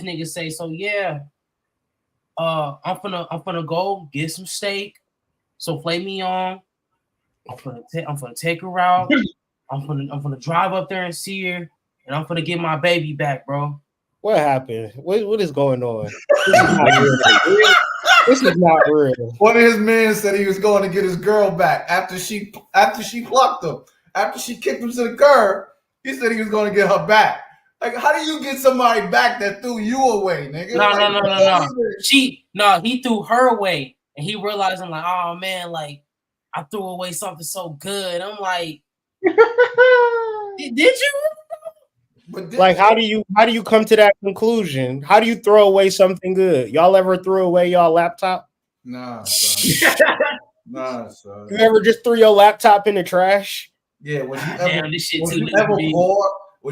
nigga say, so yeah, I'm gonna go get some steak, so flay me on. I'm gonna take her out. I'm gonna drive up there and see her, and I'm gonna get my baby back, bro. What happened? What is going on? This is not real. This is not real. One of his men said he was going to get his girl back after she plucked him. After she kicked him to the curb, he said he was going to get her back. Like, how do you get somebody back that threw you away, nigga? No. He threw her away, and he realized, I'm like, oh man, like I threw away something so good. I'm like, did you? Like, how do you come to that conclusion? How do you throw away something good? Y'all ever threw away y'all laptop? Nah, son. Nah, son. You ever just threw your laptop in the trash? Yeah, was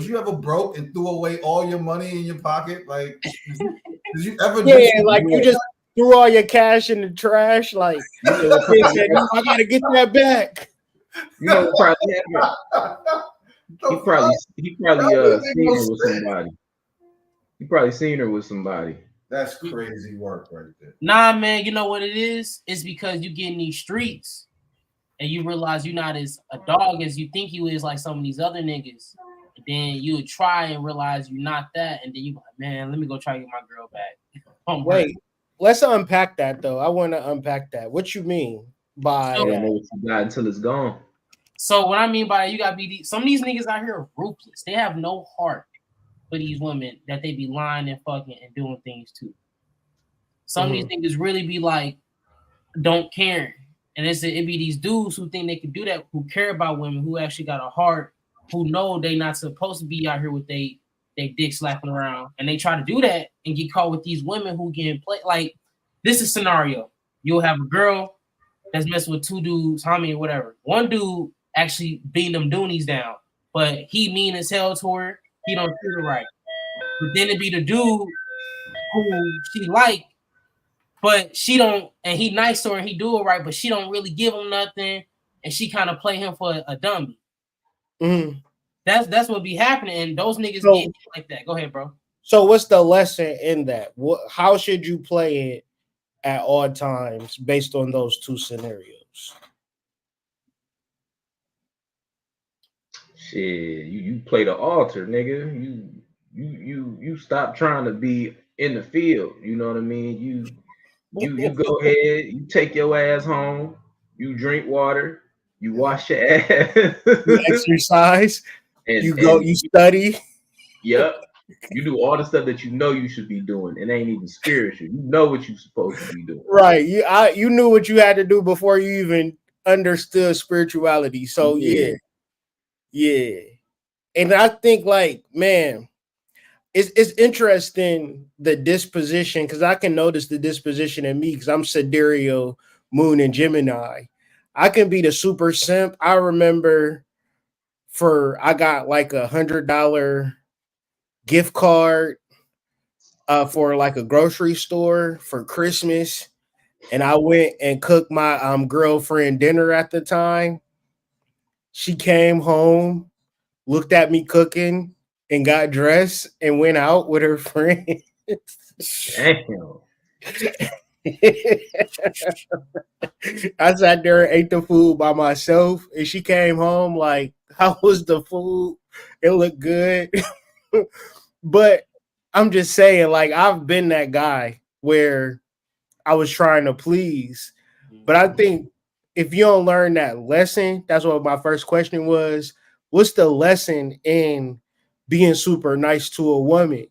you ever broke and threw away all your money in your pocket? Like, did you ever? Yeah, like you just threw all your cash in the trash. Like, I gotta get that back. You know, he probably seen her with somebody. He probably seen her with somebody. That's crazy work right there. Nah, man, you know what it is? It's because you get in these streets and you realize you're not as a dog as you think you is, like some of these other niggas. And then you would try and realize you're not that, and then you like, man, let me go try to get my girl back. Wait, let's unpack that though. I want to unpack that. What you mean by I don't know what you got until it's gone. So what I mean by you gotta be some of these niggas out here are ruthless. They have no heart for these women that they be lying and fucking and doing things to. Some of these niggas really be like, don't care. And it be these dudes who think they can do that, who care about women, who actually got a heart, who know they not supposed to be out here with they dick slapping around, and they try to do that and get caught with these women who get play. Like, this is a scenario. You'll have a girl that's messing with two dudes, homie or whatever. One dude actually beating them doonies down, but he mean as hell to her. He don't treat her right. But then it be the dude who she like, but she don't, and he nice to her and he do it right, but she don't really give him nothing, and she kind of play him for a dummy. Mm-hmm. That's what be happening, and those niggas get like that. Go ahead, bro. So what's the lesson in that? How should you play it at all times based on those two scenarios? Shit, you play the altar, nigga. You stop trying to be in the field. You know what I mean? You go ahead, you take your ass home, you drink water, you wash your ass, you exercise, and you study. Yep. You do all the stuff that you know you should be doing. It ain't even spiritual. You know what you're supposed to be doing. Right. You knew what you had to do before you even understood spirituality. So yeah. And I think, like, man, it's interesting the disposition, because I can notice the disposition in me because I'm Sidereal, Moon, and Gemini. I can be the super simp. I remember I got like $100 gift card for like a grocery store for Christmas, and I went and cooked my girlfriend dinner at the time. She came home, looked at me cooking, and got dressed and went out with her friends. Damn. I sat there and ate the food by myself, and she came home like, how was the food? It looked good. But I'm just saying, like, I've been that guy where I was trying to please. But I think if you don't learn that lesson, that's what my first question was. What's the lesson in being super nice to a woman?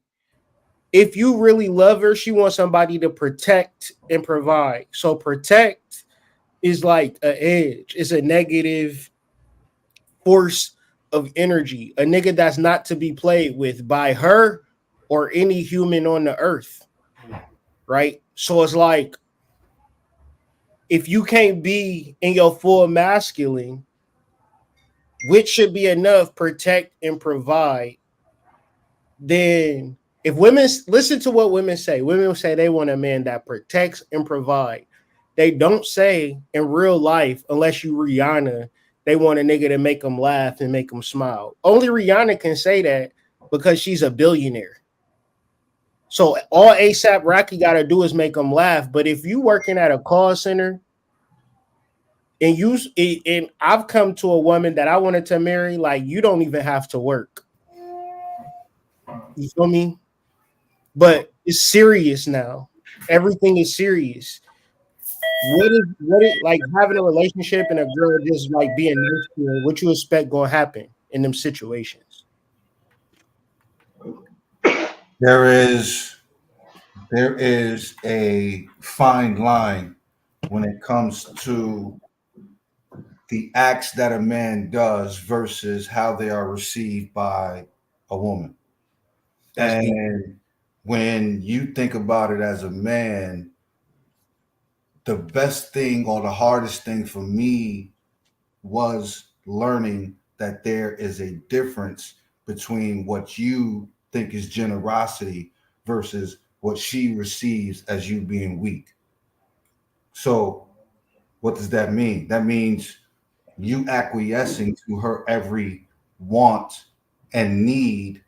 If you really love her, she wants somebody to protect and provide. So protect is like an edge. It's a negative force of energy. A nigga that's not to be played with by her or any human on the earth. Right? So it's like, if you can't be in your full masculine, which should be enough, protect and provide, then if women listen to what women will say they want a man that protects and provide. They don't say in real life, unless you Rihanna, they want a nigga to make them laugh and make them smile. Only Rihanna can say that because she's a billionaire. So all ASAP Rocky got to do is make them laugh. But if you working at a call center and I've come to a woman that I wanted to marry, like you don't even have to work. You feel me? But it's serious now. Everything is serious. What is like having a relationship and a girl just like being nice to her? What you expect gonna happen in them situations? There is a fine line when it comes to the acts that a man does versus how they are received by a woman. That's deep. And when you think about it as a man, the best thing or the hardest thing for me was learning that there is a difference between what you think is generosity versus what she receives as you being weak. So, what does that mean? That means you acquiescing to her every want and need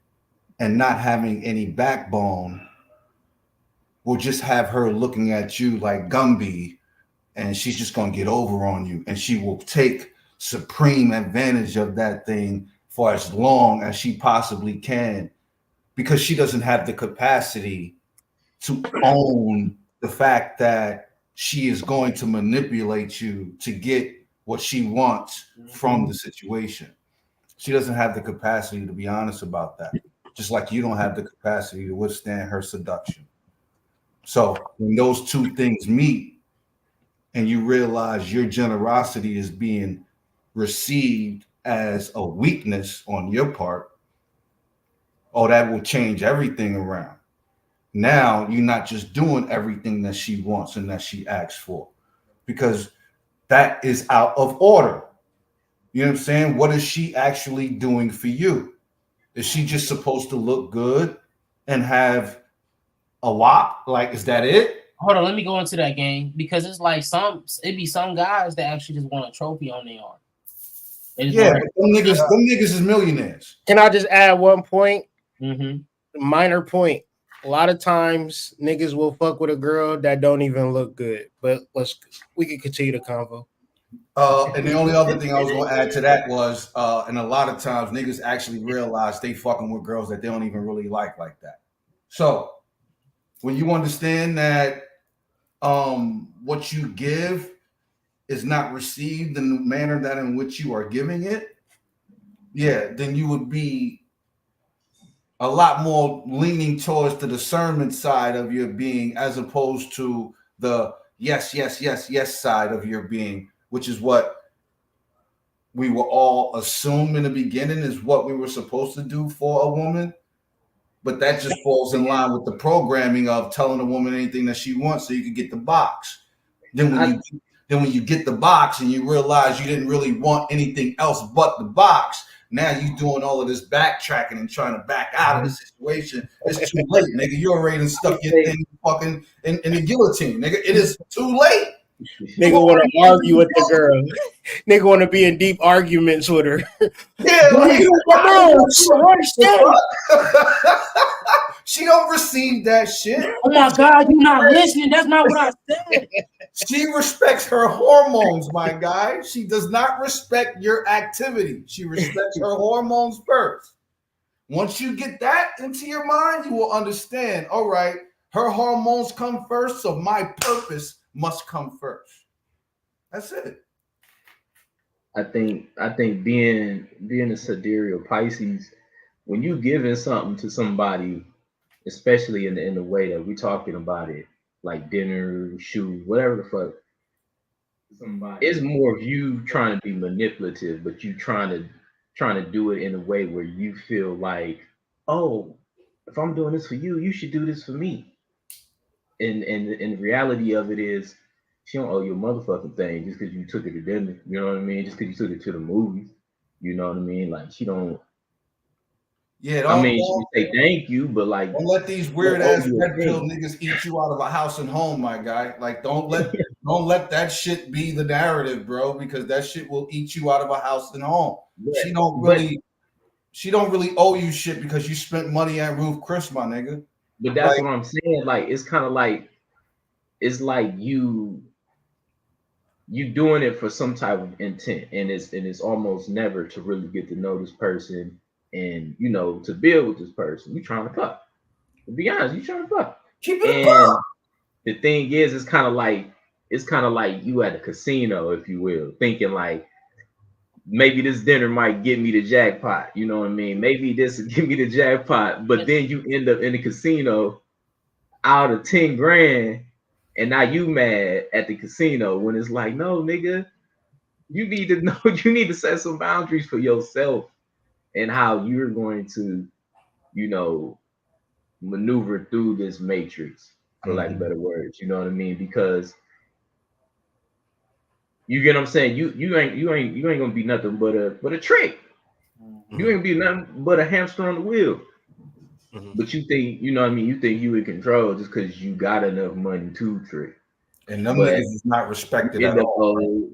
and not having any backbone will just have her looking at you like Gumby, and she's just going to get over on you, and she will take supreme advantage of that thing for as long as she possibly can, because she doesn't have the capacity to own the fact that she is going to manipulate you to get what she wants from the situation. She doesn't have the capacity to be honest about that, just like you don't have the capacity to withstand her seduction. So when those two things meet and you realize your generosity is being received as a weakness on your part, oh, that will change everything around. Now you're not just doing everything that she wants and that she asks for, because that is out of order. You know what I'm saying? What is she actually doing for you? Is she just supposed to look good and have a lot? Like, is that it? Hold on, let me go into that game because it's like it be some guys that actually just want a trophy on their arm. Yeah, but them niggas is millionaires. Can I just add one point? Mm-hmm. Minor point. A lot of times niggas will fuck with a girl that don't even look good. But we can continue the convo. And the only other thing I was going to add to that was, and a lot of times niggas actually realize they fucking with girls that they don't even really like that. So when you understand that what you give is not received in the manner that in which you are giving it, yeah, then you would be a lot more leaning towards the discernment side of your being as opposed to the yes, yes, yes, yes side of your being, which is what we were all assumed in the beginning is what we were supposed to do for a woman. But that just falls in line with the programming of telling a woman anything that she wants so you can get the box. Then when you get the box and you realize you didn't really want anything else but the box, now you doing all of this backtracking and trying to back out of the situation. It's too late, nigga. You already done stuck your thing fucking in the guillotine, nigga. It is too late. Nigga want to argue with the girl. Nigga want to be in deep arguments with her. Yeah, like, she don't receive that shit. Oh my God, you're not listening. That's not what I said. She respects her hormones, my guy. She does not respect your activity. She respects her hormones first. Once you get that into your mind, you will understand, all right, her hormones come first, so my purpose must come first. That's it. I think being a sidereal Pisces, when you giving something to somebody, especially in the way that we're talking about it, like dinner, shoes, whatever the fuck, it's more of you trying to be manipulative, but you trying to do it in a way where you feel like, oh, if I'm doing this for you, you should do this for me. And the reality of it is, she don't owe you a motherfucking thing just because you took her to dinner. You know what I mean? Just because you took her to the movies. You know what I mean? Like she don't. Yeah, she say thank you, but like, don't let these weird ass red pill niggas eat you out of a house and home, my guy. Like, don't let that shit be the narrative, bro, because that shit will eat you out of a house and home. Yeah, she don't really owe you shit because you spent money at Ruth Chris, my nigga. but that's Like, what I'm saying. Like it's kind of like it's like you doing it for some type of intent, and it's almost never to really get to know this person and to build with this person. You trying to fuck. To be honest, you trying to fuck. keep it a buck. And the thing is, it's kind of like you at a casino, if you will, thinking like maybe this dinner might get me the jackpot. You know what I mean? Maybe this will give me the jackpot, but then you end up in the casino out of 10 grand, and now you mad at the casino when it's like, no, nigga, you need to know, you need to set some boundaries for yourself and how you're going to, you know, maneuver through this matrix, for lack of better words. You know what I mean? Because you get what I'm saying. You ain't gonna be nothing but a trick. You ain't gonna be nothing but a hamster on the wheel. But you think, you know what I mean? You think you in control just because you got enough money to trick. And them But niggas is not respected you at end up all. old.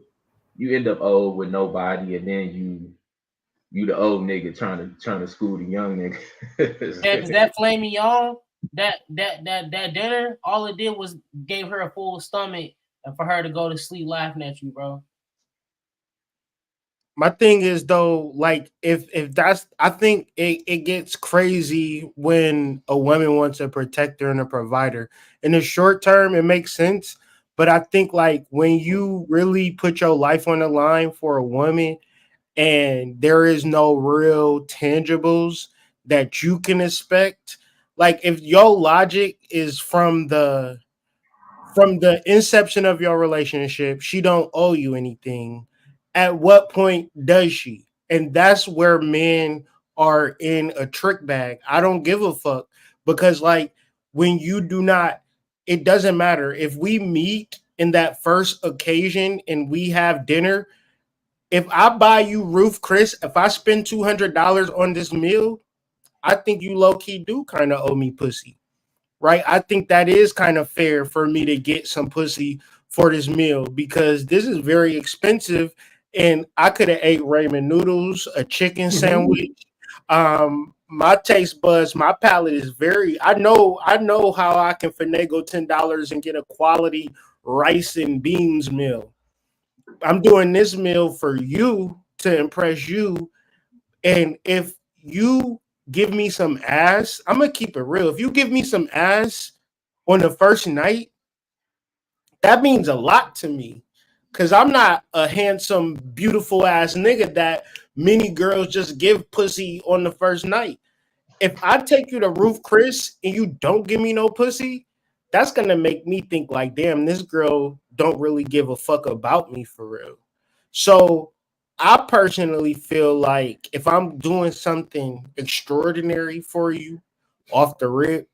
You end up old with nobody, and then you the old nigga trying to school the young nigga. Yeah, because that flaming y'all, that dinner, all it did was gave her a full stomach and for her to go to sleep laughing at you, bro. My thing is though, like if that's, I think it gets crazy when a woman wants a protector and a provider. In the short term, it makes sense. But I think like when you really put your life on the line for a woman and there is no real tangibles that you can expect, like if your logic is from the inception of your relationship, she don't owe you anything. At what point does she? And that's where men are in a trick bag. I don't give a fuck because like when you do not, it doesn't matter if we meet in that first occasion and we have dinner. If I buy you Roof Chris, if I spend $200 on this meal, I think you low key do kind of owe me pussy, right? I think that is kind of fair for me to get some pussy for this meal because this is very expensive, and I could have ate ramen noodles, a chicken sandwich. My taste buds, my palate is very. I know how I can finagle $10 and get a quality rice and beans meal. I'm doing this meal for you to impress you, and if you give me some ass, I'm gonna keep it real. If you give me some ass on the first night, that means a lot to me. Cause I'm not a handsome, beautiful ass nigga that many girls just give pussy on the first night. If I take you to Roof Chris and you don't give me no pussy, that's gonna make me think like, damn, this girl don't really give a fuck about me for real. So I personally feel like if I'm doing something extraordinary for you off the rip,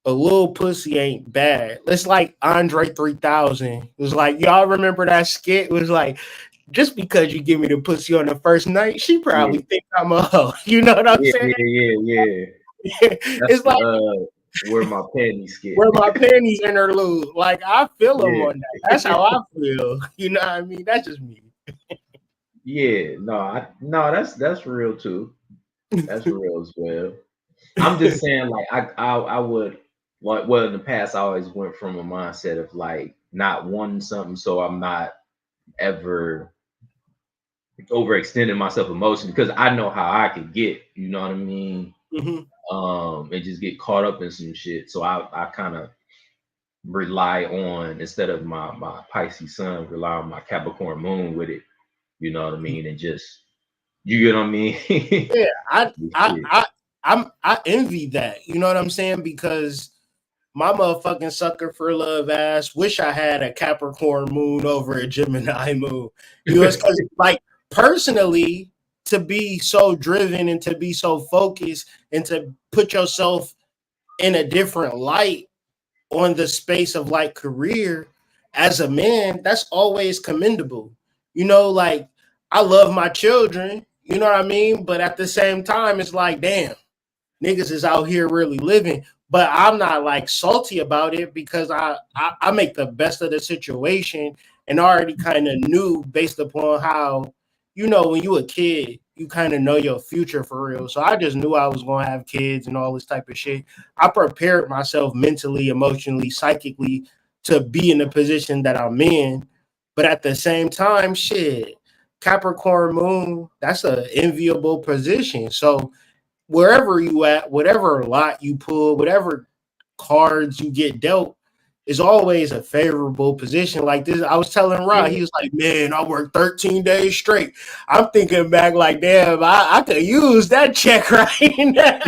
a little pussy ain't bad. It's like Andre 3000. It was like, y'all remember that skit? It was like, just because you give me the pussy on the first night, she Yeah, probably think I'm a hoe. You know what I'm yeah, saying? yeah, yeah, yeah. That's It's the like where my panties skit. where my panties interlude. Like I feel them Yeah, on that. That's how I feel. You know what I mean? That's just me. yeah. No, no, that's real too. That's real as well. I'm just saying, like, I would like, well, in the past I always went from a mindset of like not wanting something, so I'm not ever overextending myself emotionally because I know how I could get, you know what I mean? Mhm. And just get caught up in some shit. So I kind of rely on, instead of my Pisces sun, rely on my Capricorn moon with it, you know what I mean? And just, you get what I mean? Yeah, I I Shit. I I envy that. You know what I'm saying? Because my motherfucking sucker for love ass wish I had a Capricorn moon over a Gemini moon. You know, it's because like personally, to be so driven and to be so focused and to put yourself in a different light on the space of like career as a man, that's always commendable. You know, like I love my children, you know what I mean? But at the same time, it's like, damn, niggas is out here really living. But I'm not like salty about it because I make the best of the situation and already kind of knew based upon how, you know, when you a kid you kind of know your future for real. So I just knew I was gonna have kids and all this type of shit. I prepared myself mentally, emotionally, psychically to be in the position that I'm in. But at the same time, shit, Capricorn moon, that's an enviable position. So wherever you at, whatever lot you pull, whatever cards you get dealt, is always a favorable position. Like this, I was telling Rod, Yeah. he was like, "Man, I worked 13 days straight." I'm thinking back, like, "Damn, I could use that check right now.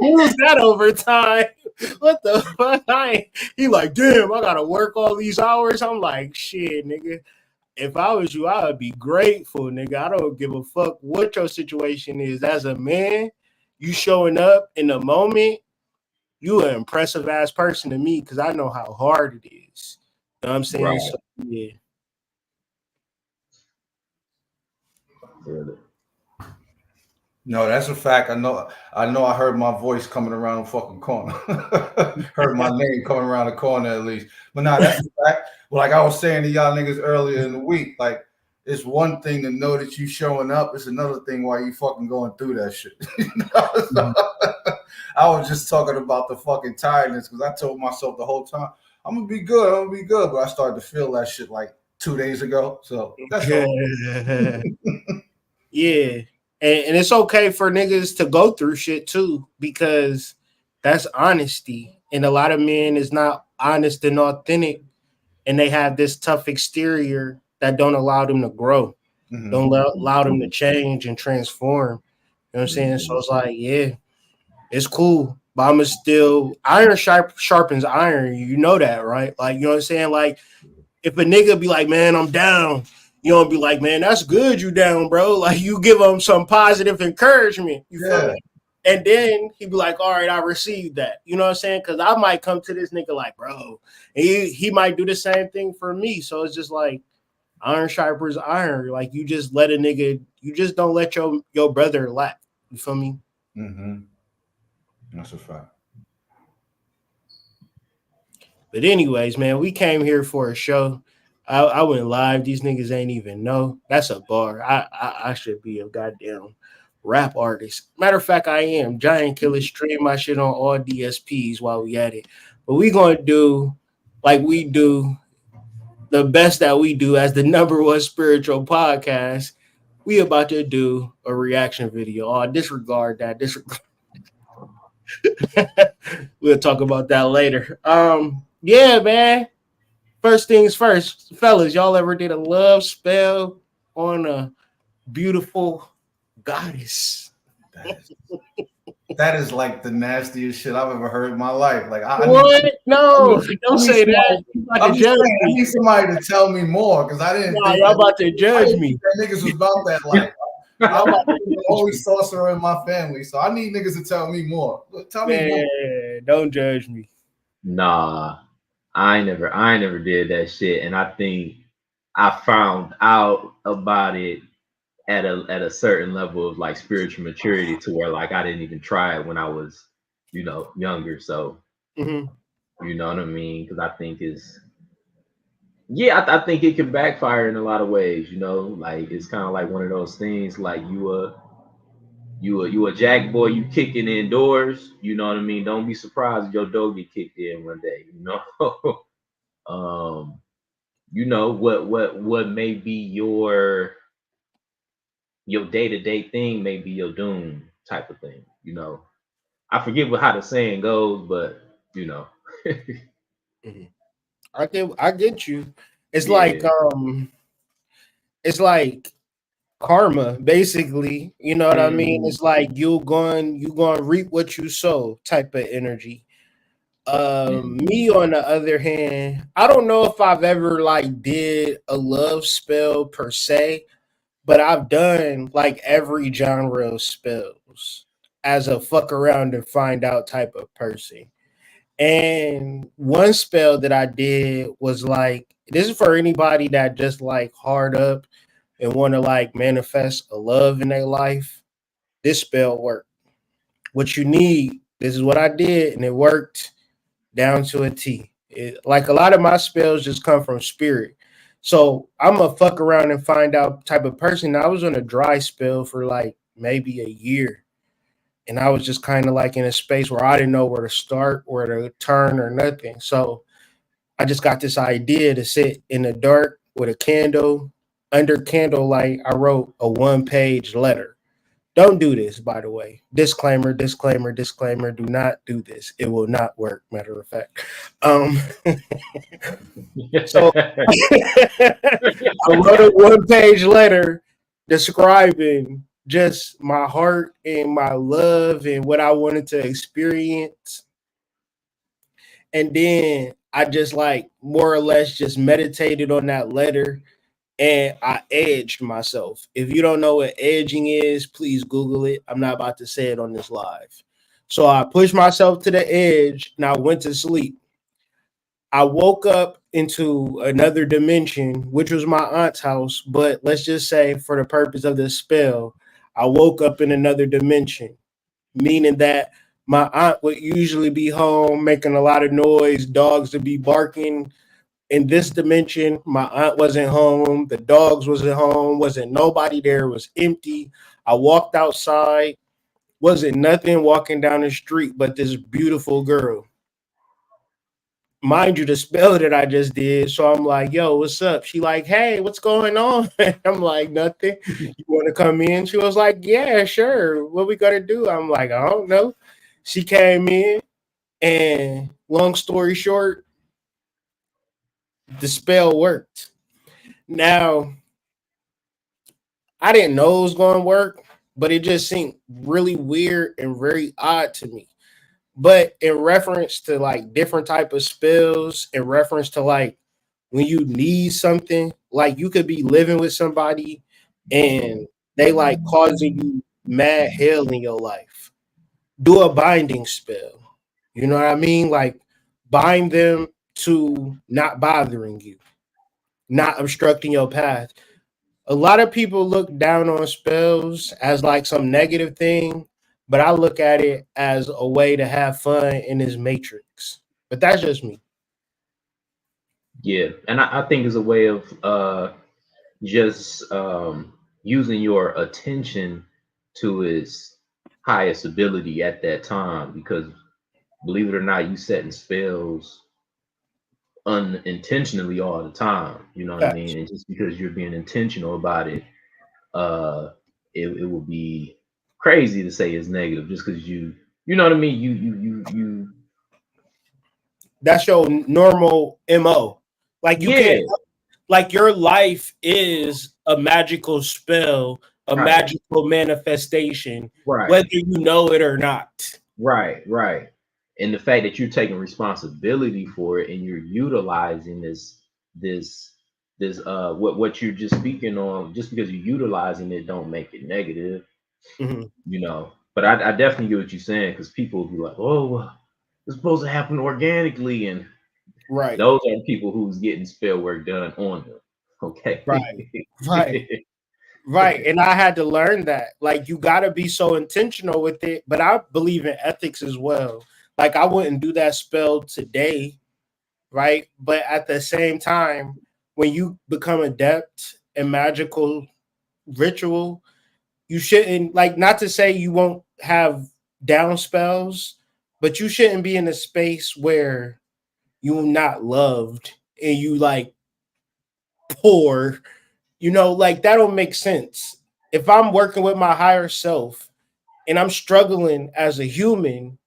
Use that overtime." What the fuck? He like, "Damn, I gotta work all these hours." I'm like, "Shit, nigga. If I was you, I would be grateful, nigga. I don't give a fuck what your situation is. As a man, you showing up in the moment, you an impressive ass person to me because I know how hard it is. You know what I'm saying? Right. So yeah. Really. No, that's a fact. I heard my voice coming around the fucking corner. Heard my name coming around the corner at least. But nah, that's a fact. Well, like I was saying to y'all niggas earlier in the week, like it's one thing to know that you showing up. It's another thing why you fucking going through that shit. You know? So, I was just talking about the fucking tiredness because I told myself the whole time, I'm gonna be good, I'm gonna be good. But I started to feel that shit like 2 days ago. So that's all. Yeah. And it's okay for niggas to go through shit too, because that's honesty. And a lot of men is not honest and authentic, and they have this tough exterior that don't allow them to grow, don't allow them to change and transform. You know what I'm saying? So it's like, yeah, it's cool. But I'm still iron sharpens iron. You know that, right? Like, you know what I'm saying? Like, if a nigga be like, "Man, I'm down," you don't be like, "Man, that's good you down, bro." Like, you give him some positive encouragement. You feel Yeah. me? And then he be like, "All right, I received that." You know what I'm saying? Because I might come to this nigga like, "Bro," and he might do the same thing for me. So it's just like iron sharpens iron. Like, you just let a nigga, you just don't let your brother lack. You feel me? Mm-hmm. That's a fact. But anyways, man, we came here for a show. I went live. These niggas ain't even know. That's a bar. I should be a goddamn rap artist. Matter of fact, I am. Giant Killer, stream my shit on all DSPs while we at it. But we gonna do like we do the best that we do as the number one spiritual podcast. We about to do a reaction video. Oh, disregard that. Disregard. We'll talk about that later. Yeah, man. First things first, fellas, y'all ever did a love spell on a beautiful goddess? That is like the nastiest shit I've ever heard in my life. Like I need, What? No, don't say that. You about I'm to just judge saying, I me. need somebody to tell me more because I didn't Nah, think y'all that, about to I judge didn't me. think that niggas was about that life. Y'all I'm about to the judge only me. sorcerer in my family, so I need niggas to tell me more. Tell me more. Man, don't judge me. Nah, I ain't never did that shit, and I think I found out about it at a certain level of like spiritual maturity to where like I didn't even try it when I was, younger. So Mm-hmm. you know what I mean? Because I think is yeah, I think it can backfire in a lot of ways. Like it's kind of like one of those things like you a jack boy, you kicking indoors. You know what I mean? Don't be surprised if your dog get kicked in one day. um, what may be your day-to-day thing may be your doom type of thing. I forget how the saying goes, but you know, Mm-hmm. I get you. It's like yeah. it's like karma, basically. You know what I mean? Mhm. It's like you going to reap what you sow type of energy. Me Mhm. on the other hand, I don't know if I've ever like did a love spell per se, but I've done like every genre of spells as a fuck around and find out type of person. And one spell that I did was like, this is for anybody that just like hard up and want to like manifest a love in their life. This spell worked. What you need, this is what I did, and it worked down to a T. Like a lot of my spells just come from spirit. So I'm a fuck around and find out type of person. I was on a dry spell for like maybe a year. And I was just kind of like in a space where I didn't know where to start, where to turn, or nothing. So I just got this idea to sit in the dark with a candle. Under candlelight, I wrote a 1 page letter. Don't do this, by the way. Disclaimer, disclaimer, disclaimer. Do not do this. It will not work, matter of fact. Um, so I wrote a 1 page letter describing just my heart and my love and what I wanted to experience. And then I just like more or less just meditated on that letter and I edged myself. If you don't know what edging is, please Google it. I'm not about to say it on this live. So I pushed myself to the edge and I went to sleep. I woke up into another dimension, which was my aunt's house. But let's just say, for the purpose of this spell, I woke up in another dimension, meaning that my aunt would usually be home making a lot of noise, dogs would be barking. In this dimension, my aunt wasn't home, the dogs wasn't home, wasn't nobody there, it was empty. I walked outside, wasn't nothing walking down the street but this beautiful girl. Mind you, the spell that I just did. So I'm like, yo, what's up? She like, hey, what's going on? I'm like, nothing. You want to come in? She was like, yeah, sure. What we gotta do? I'm like, I don't know. She came in, and long story short, the spell worked. Now, I didn't know it was going to work, but it just seemed really weird and very odd to me. But in reference to like different type of spells, in reference to like when you need something, like you could be living with somebody and they like causing you mad hell in your life. Do a binding spell. You know what I mean? Like bind them to not bothering you, not obstructing your path. A lot of people look down on spells as like some negative thing, but I look at it as a way to have fun in this matrix. But that's just me. Yeah, and I think it's a way of just using your attention to its highest ability at that time. Because believe it or not, you setting spells unintentionally all the time. You know what I Facts. mean? And just because you're being intentional about it, uh, it would be crazy to say it's negative just because you know what I mean. You That's your normal MO. Like you yeah, can't like your life is a magical spell, a right, magical manifestation, right. whether you know it or not. Right, right. And the fact that you're taking responsibility for it and you're utilizing this what you're just speaking on, just because you're utilizing it don't make it negative, Mhm. you know. But I definitely get what you're saying because people will be like, oh, well, it's supposed to happen organically, and Right, those are the people who's getting spell work done on them. Okay. right, right. Right. And I had to learn that. Like, you got to be so intentional with it. But I believe in ethics as well. Like, I wouldn't do that spell today. Right. But at the same time, when you become adept in magical ritual, you shouldn't, like, not to say you won't have down spells, but you shouldn't be in a space where you're not loved and you like poor. Like that don't make sense. If I'm working with my higher self and I'm struggling as a human,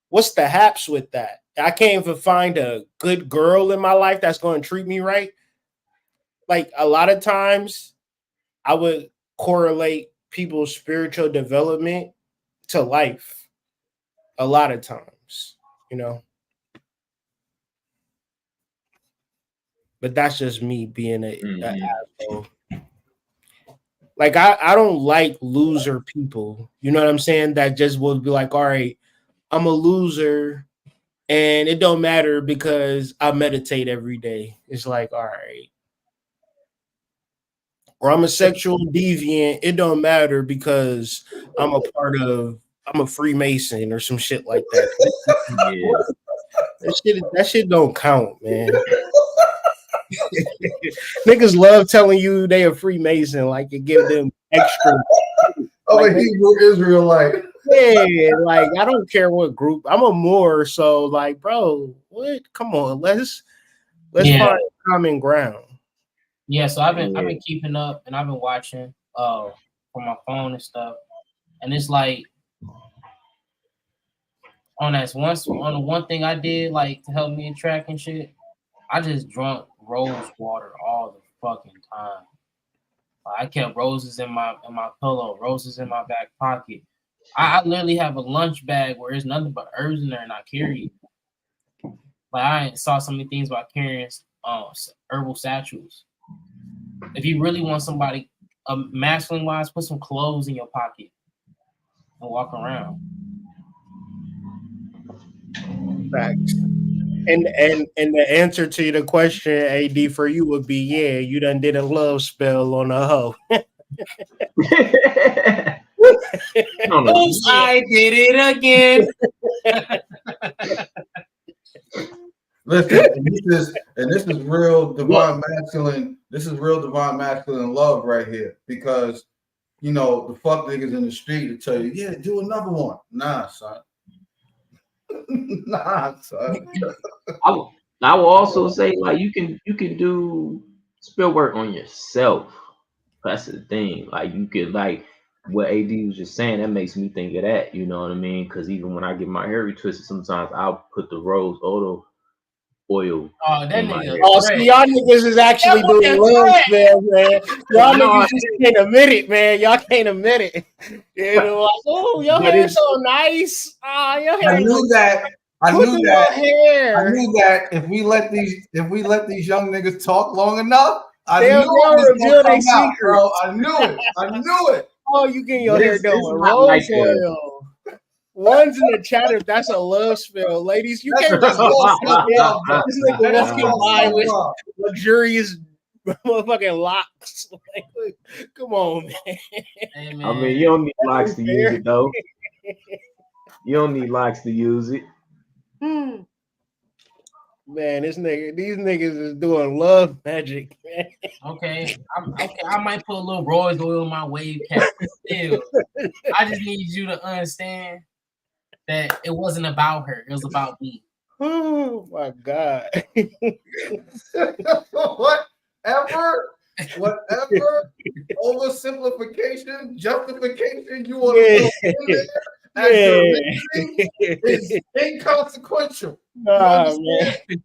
what's the haps with that? I can't even find a good girl in my life that's going to treat me right. Like a lot of times, I would correlate people's spiritual development to life. A lot of times, you know. But that's just me being a Hmm. asshole. Like I don't like loser people. You know what I'm saying? That just will be like, all right, I'm a loser and it don't matter because I meditate every day. It's like, all right. Or I'm a sexual deviant. It don't matter because I'm a Freemason or some shit like that. Yeah. That shit don't count, man. Niggas love telling you they a Freemason, like it give them extra. Oh, Like, a Hebrew Israelite. yeah, like I don't care what group. I'm a Moor, so like, bro, what? Come on, let's Yeah. find common ground. Yeah, so I've been keeping up and I've been watching from my phone and stuff. And it's like on the one thing I did like to help me in track and shit, I just drunk rose water all the fucking time. I kept roses in my pillow, roses in my back pocket. I literally have a lunch bag where there's nothing but herbs in there, and I carry it. Like I saw so many things about carrying herbal satchels. If you really want somebody masculine wise, put some clothes in your pocket and walk around. Facts. And the answer to the question, AD, for you would be, yeah, you done did a love spell on a hoe. Oops, I did it again. Listen, and this is real divine masculine. This is real divine masculine love right here, because you know the fuck niggas in the street to tell you, yeah, do another one. Nah, son. Nah, son. I will also say, like, you can do spell work on yourself. That's the thing. Like, you could, like what AD was just saying, that makes me think of that. You know what I mean? Because even when I get my hair retwisted, sometimes I'll put the rose oil Oh, that in my nigga. hair. Oh, see, y'all niggas is actually doing love spell, man. Y'all niggas just can't admit it, man. Y'all can't admit it. You know, like, oh, your hair's so nice. Oh, your hair. I knew that. I knew that if we let these young niggas talk long enough, I knew it was gonna come out, bro. I knew it. Oh, you getting your hair done with rose oil. One's in the chat if that's a love spell, ladies. You can't just go this nigga walking by with luxurious motherfucking locks. Like, come on, man. Hey, man. I mean, you don't need locks to use it, though. You don't need locks to use it. Man, these niggas is doing love magic. Okay, I might put a little rose oil in my wave cap. Still, I just need you to understand that it wasn't about her; it was about me. Oh my god! Whatever oversimplification, justification you want to put in there as your reasoning is inconsequential. Man.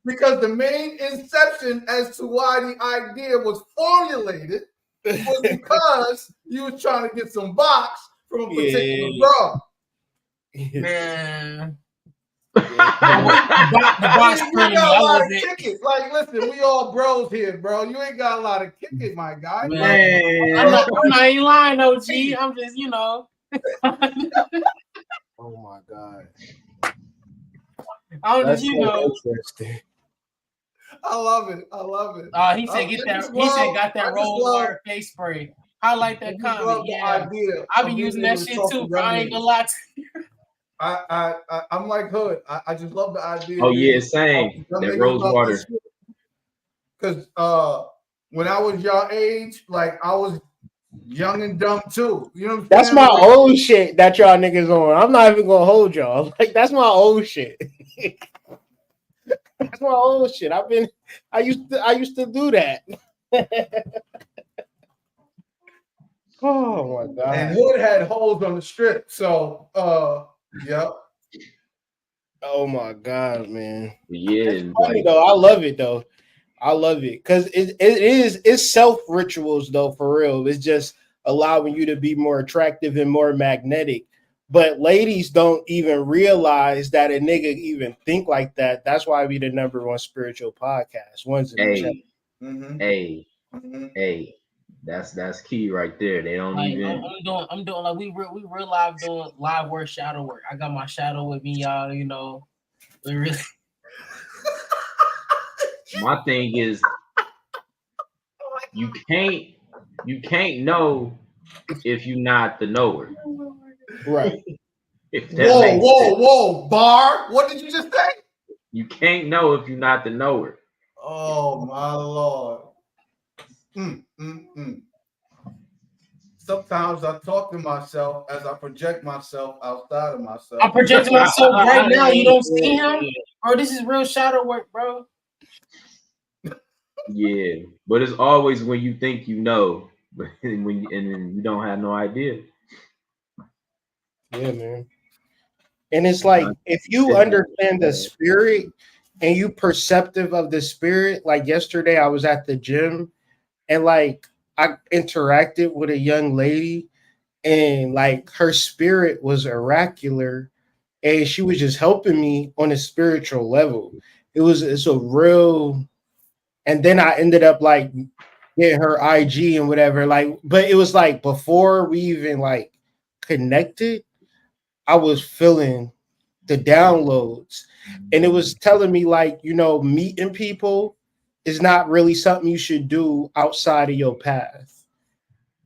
Because the main inception as to why the idea was formulated was because you was trying to get some box from a particular bro. Man. The box got a lot of kick it. Like, listen, we all bros here, bro. You ain't got a lot of kick it, my guy. Man. I'm not even lying, OG. I'm just, you know. Oh my god. I don't know, you know. Interesting. I love it. He said, got that roll wire face spray. I like that comment. Yeah, I've been using that shit too. Bro. I ain't gonna lie to you. I'm like Hood. I just love the idea. Oh yeah, same. That rose water. Because when I was your age, like I was young and dumb too. You know what I'm that's saying? My old shit that y'all niggas on. I'm not even gonna hold y'all. Like that's my old shit. That's my old shit. I used to do that. Oh my god. And Hood had holes on the strip. So yep. Oh my god, man. Yeah, it's funny, though. I love it though. I love it because it's self rituals though, for real. It's just allowing you to be more attractive and more magnetic. But ladies don't even realize that a nigga even think like that. That's why we the #1 spiritual podcast. One's in the chat. Hey, that's key right there. They don't like, even. I'm doing like we real live doing live work, shadow work. I got my shadow with me, y'all. You know, we really. My thing is, you can't know if you're not the knower. Right. Whoa, bar. What did you just say? You can't know if you're not the knower. Oh my Lord. Sometimes I talk to myself as I project myself outside of myself. I'm projecting myself right now. You don't see him, bro. This is real shadow work, bro. Yeah, but it's always when you think you know, but when and then you don't have no idea. Yeah, man. And it's like if you understand the spirit and you perceptive of the spirit, like yesterday I was at the gym and like I interacted with a young lady and like her spirit was oracular and she was just helping me on a spiritual level. It's a real and then I ended up like getting her IG and whatever. Like, but it was like before we even like connected, I was feeling the downloads. And it was telling me like, meeting people is not really something you should do outside of your path.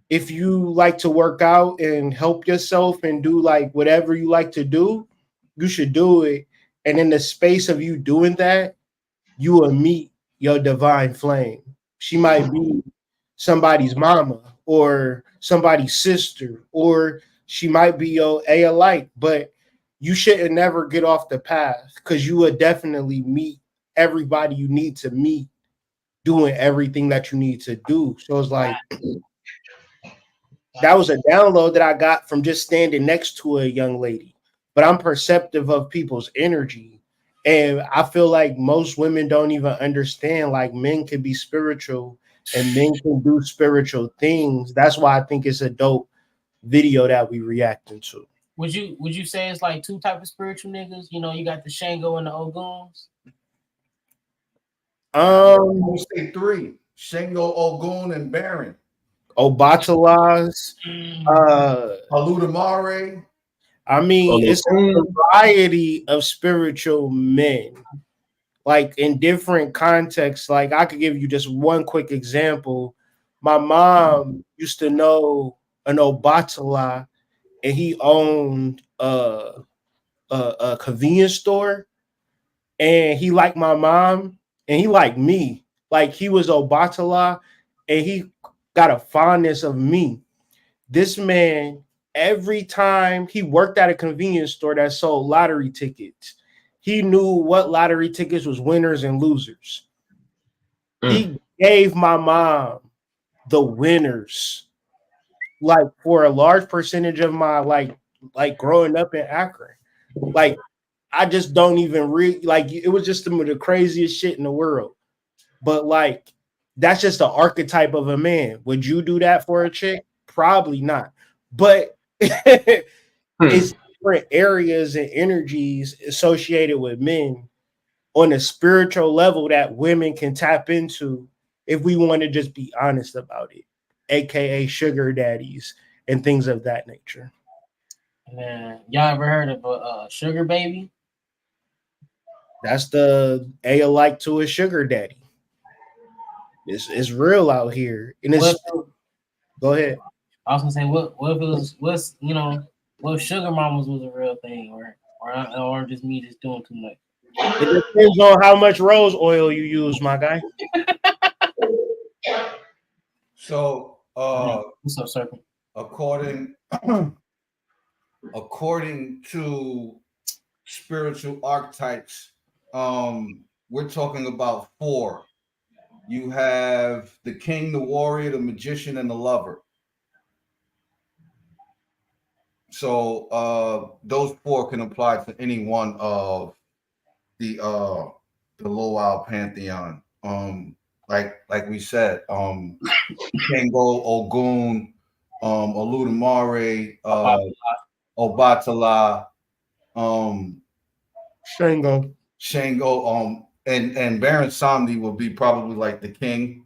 If you like to work out and help yourself and do like whatever you like to do, you should do it. And in the space of you doing that, you will meet your divine flame. She might be somebody's mama or somebody's sister, or she might be your A alike, but you shouldn't never get off the path because you would definitely meet everybody you need to meet doing everything that you need to do. So it's like that was a download that I got from just standing next to a young lady. But I'm perceptive of people's energy. And I feel like most women don't even understand like men can be spiritual and men can do spiritual things. That's why I think it's a dope video that we reacting to. Would you say it's like two type of spiritual niggas? You know, you got the Shango and the Oguns. You say three: Shingo, Ogun, and Baron. Obatalas, Aludamare. I mean, it's a variety of spiritual men, like in different contexts. Like I could give you just one quick example. My mom used to know an Obatala, and he owned a convenience store, and he liked my mom, and he liked me. Like he was Obatala, and he got a fondness of me. This man, every time he worked at a convenience store that sold lottery tickets, he knew what lottery tickets was winners and losers. He gave my mom the winners, like for a large percentage of my like growing up in Akron. Like I just don't even like it was just the craziest shit in the world. But like that's just the archetype of a man. Would you do that for a chick? Probably not. But it's different areas and energies associated with men on a spiritual level that women can tap into if we want to just be honest about it, aka sugar daddies and things of that nature. Man, y'all ever heard of a sugar baby? That's the A alike to a sugar daddy. It's real out here. And it's go ahead. I was gonna say what if it was what if sugar mamas was a real thing or just me just doing too much? It depends on how much rose oil you use, my guy. So What's up, Serpent? according to spiritual archetypes, we're talking about four. You have the king, the warrior, the magician, and the lover. So those four can apply to any one of the Lowell pantheon. Like we said, Shango, Ogun, Oludumare, Obatala, Shango. and Baron Samdi will be probably like the king.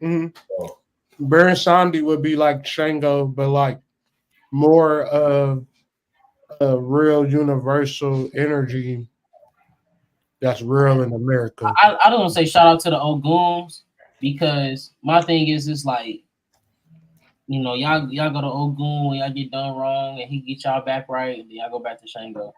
Mm-hmm. Baron Samdi would be like Shango, but like more of a real universal energy that's real in America. I don't want to say shout out to the Oguns because my thing is it's like y'all go to Ogun when y'all get done wrong and he get y'all back right and then y'all go back to Shango.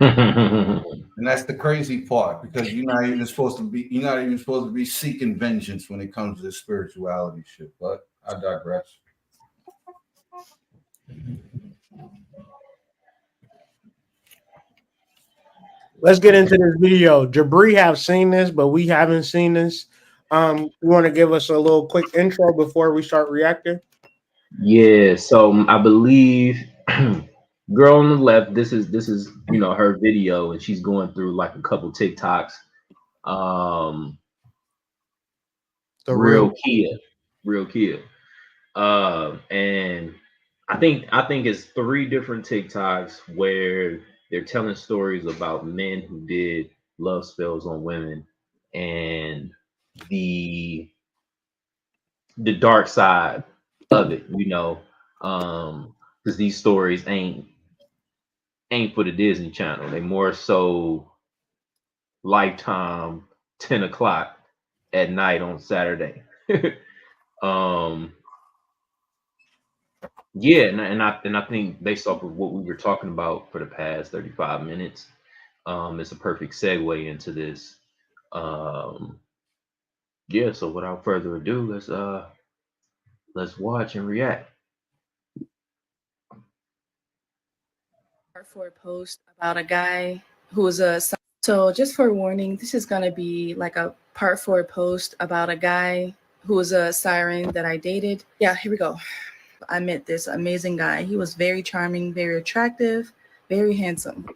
And And that's the crazy part, because you're not even supposed to be seeking vengeance when it comes to this spirituality shit. But I digress. Let's get into this video. Jabri have seen this, but we haven't seen this. You want to give us a little quick intro before we start reacting? Yeah, so I believe girl on the left, this is her video, and she's going through like a couple TikToks. Um The real real. Kia. Real Kia. And I think it's three different TikToks where they're telling stories about men who did love spells on women, and the dark side of it, because these stories ain't for the Disney Channel. They more so Lifetime, 10 o'clock at night on Saturday. um Yeah, and I think based off of what we were talking about for the past 35 minutes, it's a perfect segue into this. Um, yeah, so without further ado, let's watch and react. For a post about a guy who was a so just for warning, this is gonna be like a part 4 post about a guy who was a siren that I dated. Yeah, here we go. I met this amazing guy. He was very charming, very attractive, very handsome.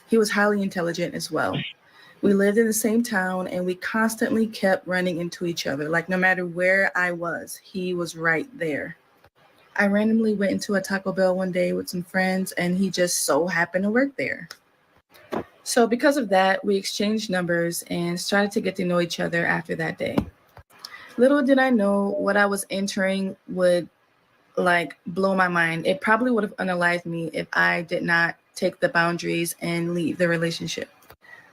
He was highly intelligent as well. We lived in the same town and we constantly kept running into each other. Like no matter where I was, he was right there. I randomly went into a Taco Bell one day with some friends and he just so happened to work there. So because of that, we exchanged numbers and started to get to know each other after that day. Little did I know what I was entering would like blow my mind. It probably would have unalived me if I did not take the boundaries and leave the relationship.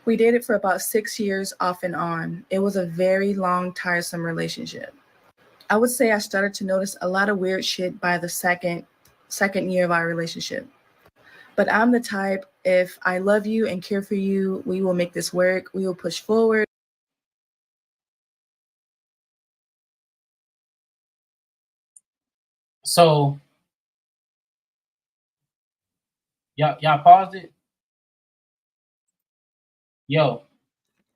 We dated for about 6 years off and on. It was a very long, tiresome relationship. I would say I started to notice a lot of weird shit by the second year of our relationship. But I'm the type, if I love you and care for you, we will make this work. We will push forward. So y'all paused it. Yo,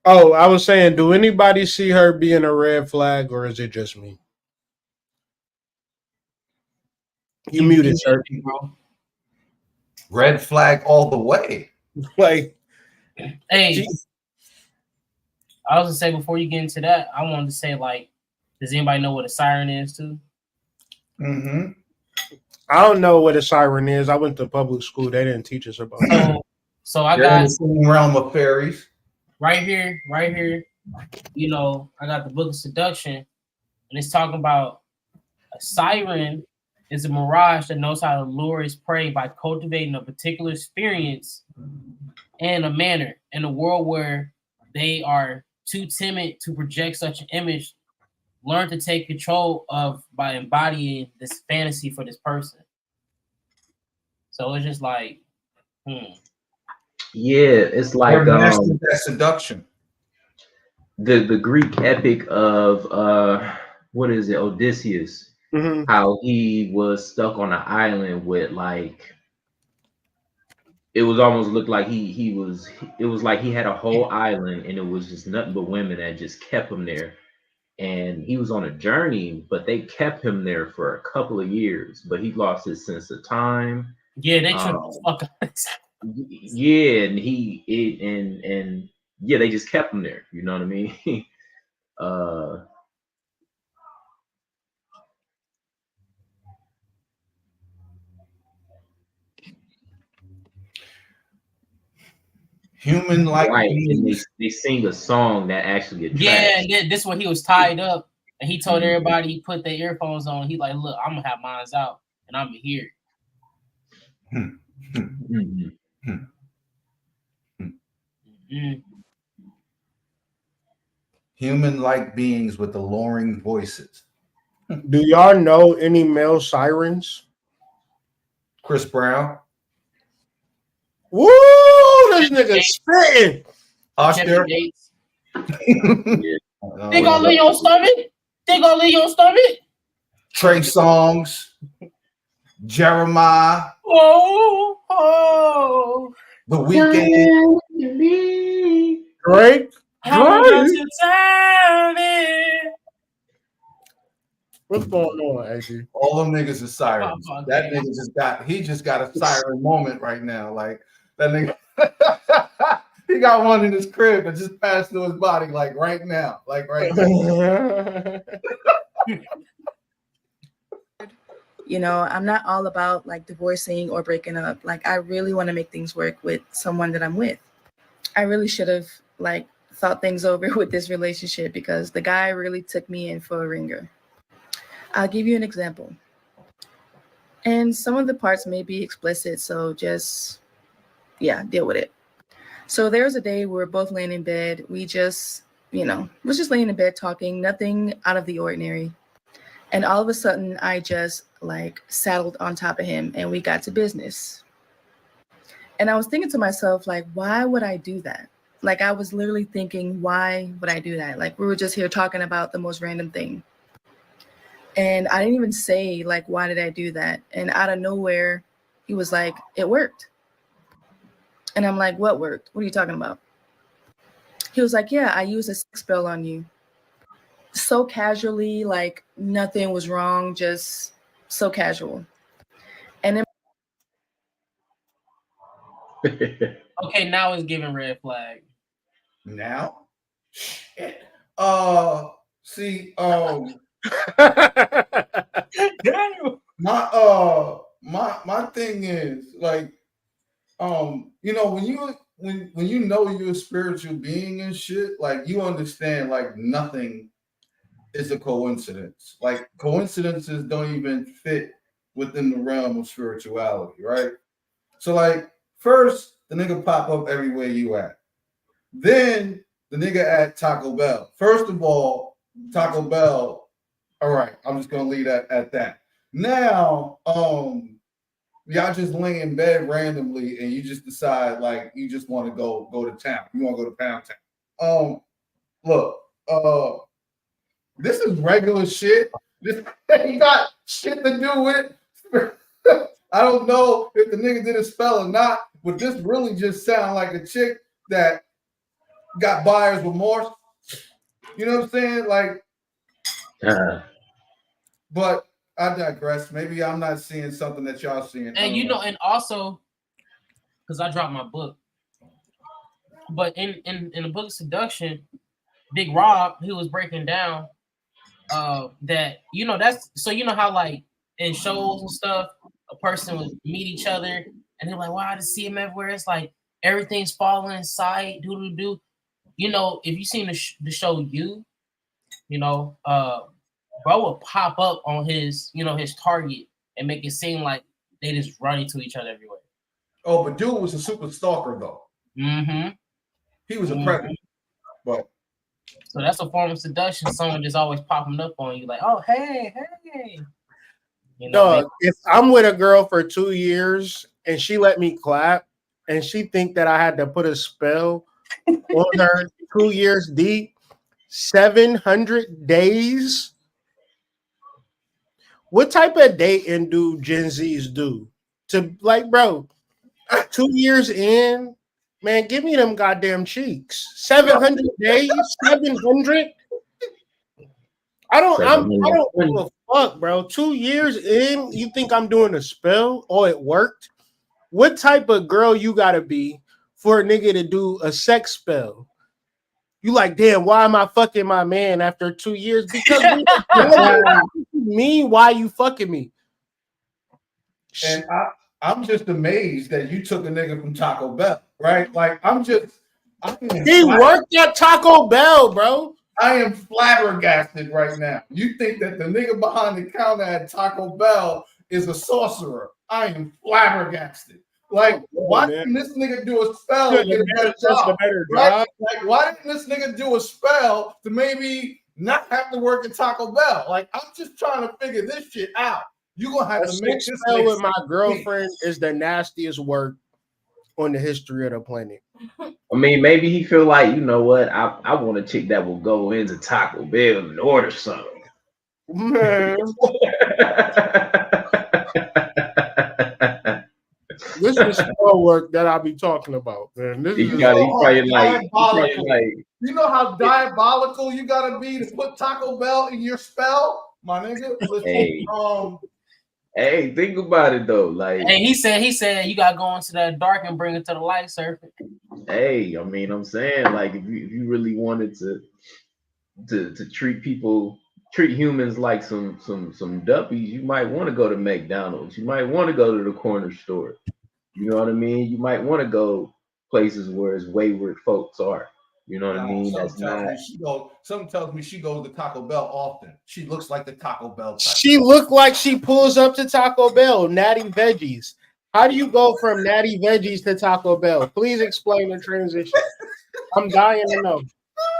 Oh, I was saying, do anybody see her being a red flag, or is it just me? You muted, sir. bro. Red flag all the way. Like, Hey, she, I was gonna say before you get into that, I wanted to say like, does anybody know what a siren is too? Mm-hmm. I don't know what a siren is. I went to public school. They didn't teach us about that. So I They're in got the same realm of fairies. right here. You know, I got the book of seduction, and it's talking about a siren is a mirage that knows how to lure its prey by cultivating a particular experience and a manner in a world where they are too timid to project such an image. Learn to take control of by embodying this fantasy for this person. So it's just like, Yeah, it's They're like mastered that seduction. the Greek epic of what is it, Odysseus, Mm-hmm. how he was stuck on an island with like it was almost looked like he was it was like he had a whole island and it was just nothing but women that just kept him there, and he was on a journey, but they kept him there for a couple of years, but he lost his sense of time. yeah, they tripped the fuck out. Yeah, and and yeah, they just kept him there, you know what I mean? uh Human-like right, and beings. they sing a song that actually Yeah, attracts. yeah. This one he was tied up, and he told Mhm. everybody he put their earphones on. He like, look, I'm gonna have mines out, and I'm here. Mhm. Mm. Human-like beings with alluring voices. Do y'all know any male sirens? Chris Brown. Woo! This nigga spitting. Usher. Gates. Yeah. They gonna leave your stomach? They gonna leave your stomach? Trey Songz. Jeremiah. Oh. The Weeknd. Drake. How much you tell me? What's going on, AG? All them niggas is sirens. Oh, That okay. nigga just got a siren moment right now. Like that nigga, he got one in his crib that just passed through his body, like right now. Like right now. You know, I'm not all about like divorcing or breaking up. Like, I really want to make things work with someone that I'm with. I really should have like thought things over with this relationship because the guy really took me in for a ringer. I'll give you an example. And some of the parts may be explicit, so just, yeah, deal with it. So there was a day we were both laying in bed. We just, was just laying in bed talking, nothing out of the ordinary. And all of a sudden, I just like saddled on top of him and we got to business. And I was thinking to myself, like, why would I do that? Like, I was literally thinking, why would I do that? Like, we were just here talking about the most random thing. And I didn't even say, like, why did I do that? And out of nowhere, he was like, it worked. And I'm like, what worked? What are you talking about? He was like, yeah, I used a sex spell on you. So casually, like nothing was wrong, just so casual. And then Okay, now it's giving red flag. Now, see, my thing is like, when you know you're a spiritual being and shit, like you understand like nothing is a coincidence. Like coincidences don't even fit within the realm of spirituality, right? So like first the nigga pop up everywhere you at. Then the nigga at Taco Bell. First of all, Taco Bell, all right, I'm just gonna leave that at that. Now, y'all just lay in bed randomly and you just decide like you just want to go to town. You want to go to Pound Town. Look, this is regular shit. This ain't got shit to do with it. I don't know if the nigga did a spell or not, but this really just sound like a chick that got buyer's remorse. You know what I'm saying? Like, but I digress. Maybe I'm not seeing something that y'all seeing. And and also, because I dropped my book, but in the book Seduction, Big Rob, he was breaking down that that's so how like in shows and stuff, a person would meet each other and they're like, wow, I just see him everywhere. It's like everything's falling in sight. Do. If you seen the show bro will pop up on his his target and make it seem like they just run into each other everywhere. Oh, but dude was a super stalker though. Mm-hmm. He was a predator. But so that's a form of seduction. Someone just always popping up on you like, oh, hey. Dog, if I'm with a girl for 2 years and she let me clap and she think that I had to put a spell on her 2 years deep, 700 days. What type of dating do Gen Zs do? To like, bro, 2 years in, man, give me them goddamn cheeks. 700 days, 700. I don't give a fuck, bro. 2 years in, you think I'm doing a spell? Oh, it worked. What type of girl you gotta be for a nigga to do a sex spell? You like, damn, why am I fucking my man after 2 years? Because me, why you fucking me? And I'm just amazed that you took a nigga from Taco Bell, right? Like he worked at Taco Bell, bro. I am flabbergasted right now. You think that the nigga behind the counter at Taco Bell is a sorcerer? I am flabbergasted. Like, why didn't this nigga do a spell to get a better job? Right? Like, why didn't this nigga do a spell to maybe not have to work at Taco Bell? Like, I'm just trying to figure this shit out. You're gonna have to make this spell with my girlfriend is the nastiest work on the history of the planet. I mean, maybe he feel like, you know what, I want a chick that will go into Taco Bell and order something. Man, this is spell work that I be talking about, man. This he is probably Diabolical. like, You know how diabolical you gotta be to put Taco Bell in your spell, my nigga. hey, hey, think about it though. Like, Hey, he said you gotta go into that dark and bring it to the light, surfing. hey, I mean, I'm saying, like, if you really wanted to treat humans like some duppies, you might want to go to McDonald's. You might want to go to the corner store. You know what I mean? You might want to go places where it's wayward folks are. You know what I mean? That's not. Something tells me she goes to Taco Bell often. She looks like the Taco Bell type. she look like she pulls up to Taco Bell, Natty Veggies. How do you go from Natty Veggies to Taco Bell? Please explain the transition. I'm dying to know.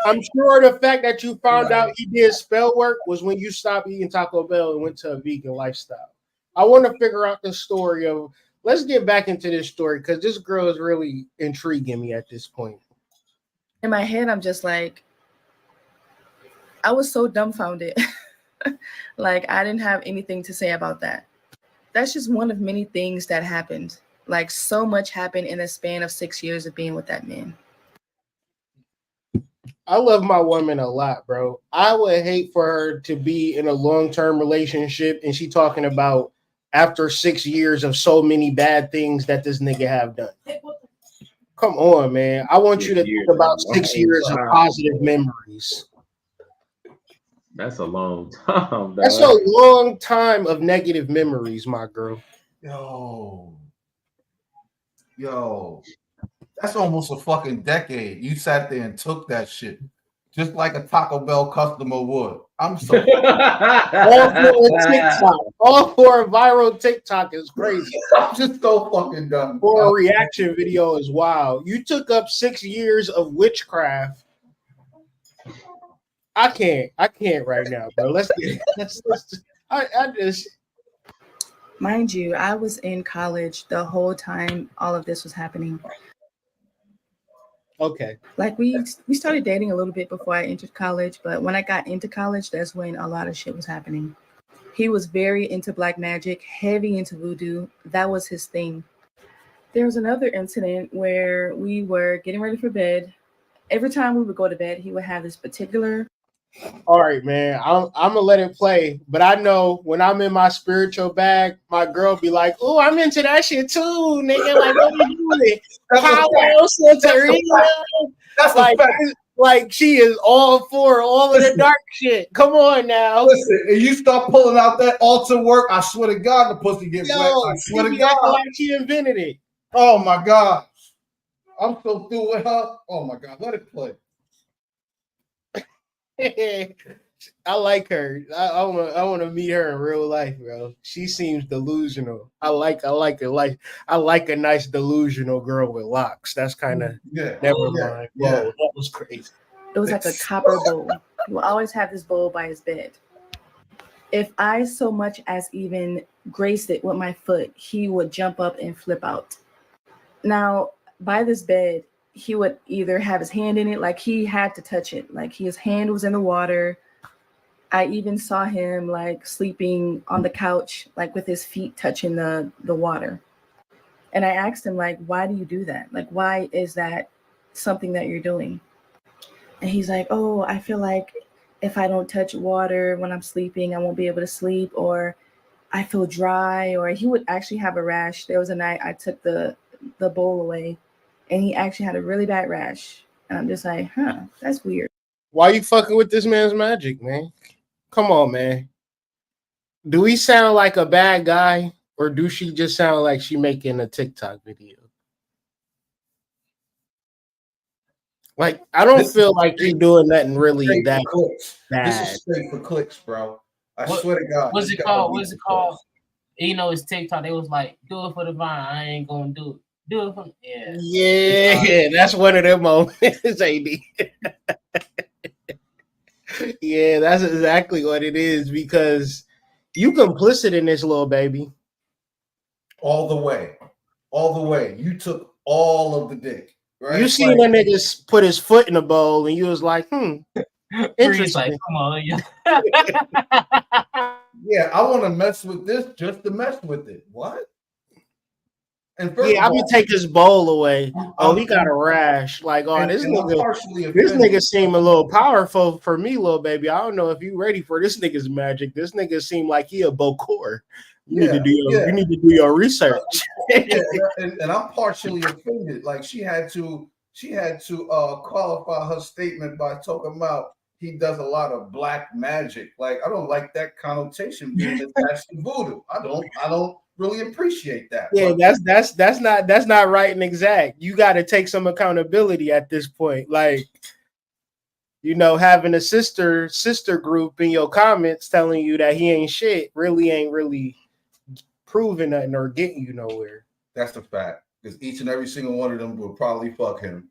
I'm sure the fact that you found out he did spell work was when you stopped eating Taco Bell and went to a vegan lifestyle. I want to figure out the story of. Let's get back into this story because this girl is really intriguing me at this point. In my head, I'm just like, I was so dumbfounded. Like, I didn't have anything to say about that. That's just one of many things that happened. Like, so much happened in a span of 6 years of being with that man. I love my woman a lot, bro. I would hate for her to be in a long-term relationship and she talking about after 6 years of so many bad things that this nigga have done. Come on, man. I want you to think about 6 years of positive memories. That's a long time. Dog. That's a long time of negative memories, my girl. Yo, that's almost a fucking decade. You sat there and took that shit. Just like a Taco Bell customer would. I'm so all for a TikTok. All for a viral TikTok is crazy. I'm just so fucking done. For a reaction video is wild. You took up 6 years of witchcraft. I can't right now, bro. Let's just. Mind you, I was in college the whole time all of this was happening. Okay. Like we started dating a little bit before I entered college, but when I got into college, that's when a lot of shit was happening. He was very into black magic, heavy into voodoo. That was his thing. There was another incident where we were getting ready for bed. Every time we would go to bed, he would have this particular. All right, man. I'm gonna let it play, but I know when I'm in my spiritual bag, my girl be like, "Oh, I'm into that shit too, nigga." Like, what we doing? That's like, like she is all for all of the dark shit. Come on now. Listen, if you start pulling out that altar work, I swear to God, the pussy gets wet. I swear to God, like she invented it. Oh my God, I'm so through with her. Oh my God, let it play. I like her. I want to meet her in real life, bro. She seems delusional. I like a nice delusional girl with locks. That's kind of never mind. Whoa, that was crazy. It was like a copper bowl. He will always have this bowl by his bed. If I so much as even graced it with my foot, he would jump up and flip out. Now, by this bed, he would either have his hand in it, like he had to touch it, like his hand was in the water. I even saw him like sleeping on the couch, like with his feet touching the water. And I asked him, like, why do you do that? Like, why is that something that you're doing? And he's like, oh, I feel like if I don't touch water when I'm sleeping, I won't be able to sleep, or I feel dry, or he would actually have a rash. There was a night I took the bowl away and he actually had a really bad rash. And I'm just like, that's weird. Why you fucking with this man's magic, man? Come on, man. Do we sound like a bad guy, or do she just sound like she making a TikTok video? Like, I don't feel like you're doing nothing really that bad. This is straight for clicks, bro. I swear to God. What's it called? What's it called? You know, it's TikTok. They was like, do it for the vine. I ain't gonna do it. Do it for yeah. That's one of them moments, AD. Yeah, that's exactly what it is, because you complicit in this, little baby. All the way. You took all of the dick, Right? You seen a nigga put his foot in a bowl and you was like, Bree's interesting. like, come on. Yeah. Yeah, I want to mess with this just to mess with it. What? And first Yeah, of I'm all, gonna take his bowl away. Oh, he got I'm- a rash. Like, oh, and this I'm nigga. partially This offended. nigga seem a little powerful for me, little baby. I don't know if you ready for this nigga's magic. This nigga seem like he a Bokor. You need to do your research. Yeah, and I'm partially offended. Like she had to qualify her statement by talking about he does a lot of black magic. Like I don't like that connotation being attached to voodoo. I don't really appreciate that. Yeah, But that's not right and exact. You got to take some accountability at this point. Like, you know, having a sister group in your comments telling you that he ain't shit ain't really proving nothing or getting you nowhere. that's a fact. Because each and every single one of them will probably fuck him.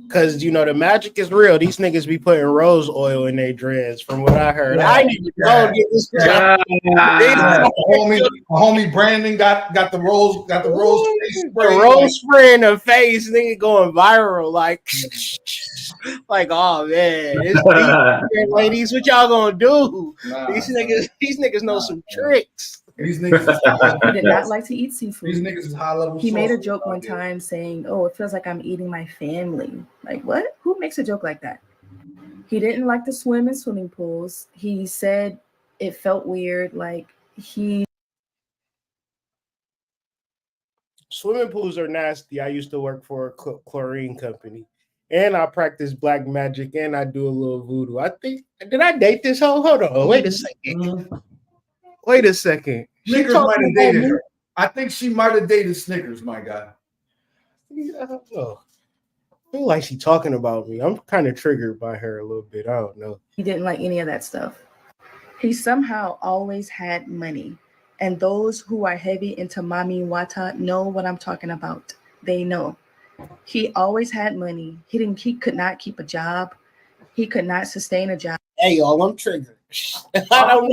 Because, you know, the magic is real. These niggas be putting rose oil in their dreads, from what I heard. Yeah, I didn't even go get this. Homie Brandon got the rose face The rose spray in the face, nigga going viral. Like, oh man, it's ladies, what y'all gonna do? These niggas know some tricks. These niggas He did not like to eat seafood. These niggas is high level. He made a joke one time saying, "Oh, it feels like I'm eating my family." Like, what? Who makes a joke like that? He didn't like to swim in swimming pools. He said it felt weird. Like Swimming pools are nasty. I used to work for a chlorine company, and I practice black magic, and I do a little voodoo. I think did I date this hoe? Hold on, wait a second. Mm-hmm. Wait a second. Snickers might have dated her. I think she might have dated Snickers, my guy. I don't know. I feel like she's talking about me. I'm kind of triggered by her a little bit. I don't know. he didn't like any of that stuff. He somehow always had money. And those who are heavy into Mami Wata know what I'm talking about. They know. He always had money. He could not keep a job. He could not sustain a job. Hey y'all, I'm triggered. I don't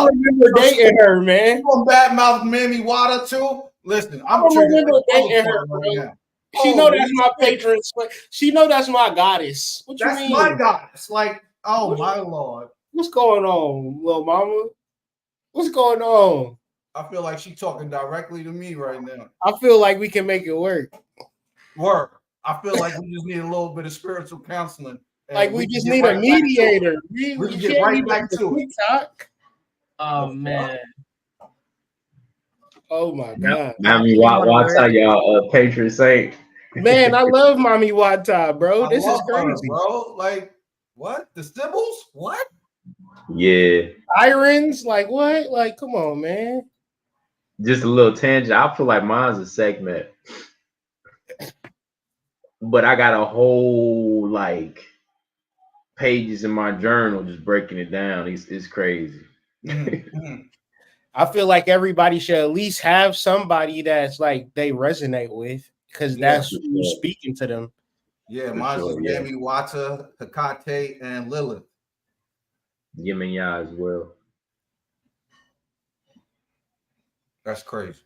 remember dating her, man. You want badmouth Mammy Wata too? Listen, I'm triggered. Dating her, bro. She know that's my patron. She know that's my goddess. What you mean? That's my goddess. Like, oh my lord. What's going on, little mama? What's going on? I feel like she's talking directly to me right now. I feel like we can make it work. Work. I feel like we just need a little bit of spiritual counseling. Like we just need a mediator. We can get right back to it. TikTok. Oh man. Oh my god. Mommy Wata, y'all patron saint. Man, I love Mommy Wata, bro. This is crazy, bro. Like, what? The Sibbles? What? Yeah. Irons? Like what? Like, come on, man. Just a little tangent. I feel like mine's a segment. But I got a whole like pages in my journal just breaking it down. It's crazy. Mm-hmm. I feel like everybody should at least have somebody that's like they resonate with, because that's who's speaking to them. Yeah, mine's Mammy Wata, Hecate, and Lilith. Yin and Yang as well. That's crazy.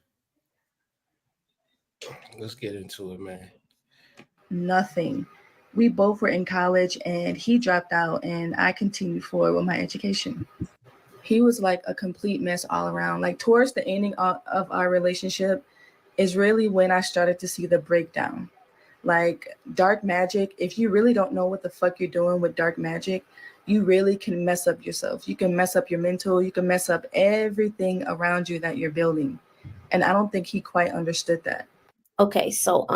Let's get into it, man. Nothing. We both were in college and he dropped out and I continued forward with my education. He was like a complete mess all around. Like towards the ending of our relationship is really when I started to see the breakdown. Like dark magic, if you really don't know what the fuck you're doing with dark magic, you really can mess up yourself. You can mess up your mental. You can mess up everything around you that you're building. And I don't think he quite understood that. Okay, so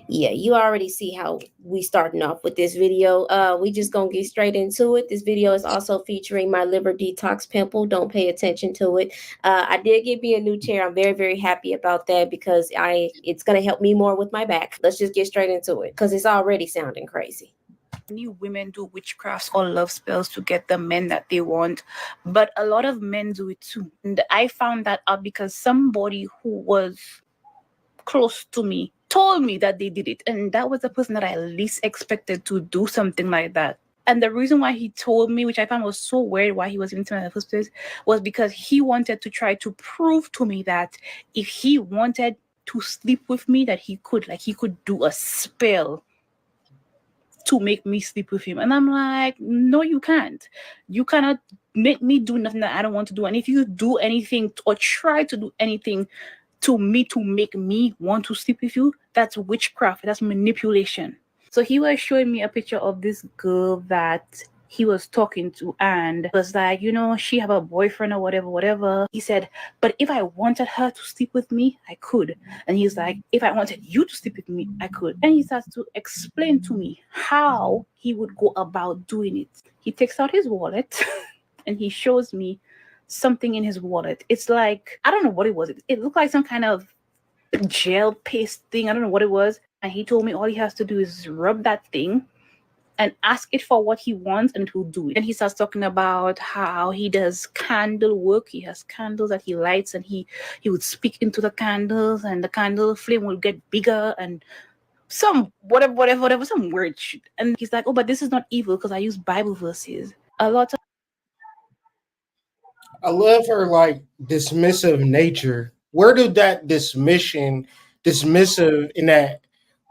yeah, you already see how we starting off with this video. We just gonna get straight into it. This video is also featuring my liver detox pimple. Don't pay attention to it. I did get me a new chair. I'm very, very happy about that because it's gonna help me more with my back. Let's just get straight into it because it's already sounding crazy. Many women do witchcrafts or love spells to get the men that they want, but a lot of men do it too. And I found that out because somebody who was close to me told me that they did it, and that was the person that I least expected to do something like that. And the reason why he told me, which I found was so weird why he was into me in the first place, was because he wanted to try to prove to me that if he wanted to sleep with me that he could do a spell to make me sleep with him. And I'm like, no, you can't. You cannot make me do nothing that I don't want to do. And if you do anything or try to do anything to make me want to sleep with you, that's witchcraft. That's manipulation. So he was showing me a picture of this girl that he was talking to, and was like, she have a boyfriend or whatever. He said, but if I wanted her to sleep with me, I could. And he's like, if I wanted you to sleep with me, I could. And he starts to explain to me how he would go about doing it. He takes out his wallet and he shows me something in his wallet. It's like, I don't know what it was. It looked like some kind of gel paste thing. I don't know what it was. And he told me all he has to do is rub that thing and ask it for what he wants, and it will do it. And he starts talking about how he does candle work. He has candles that he lights, and he would speak into the candles, and the candle flame will get bigger, and some whatever, some weird shit. And he's like, oh, but this is not evil because I use Bible verses. A lot of I love her like dismissive nature. Where did that dismissive and that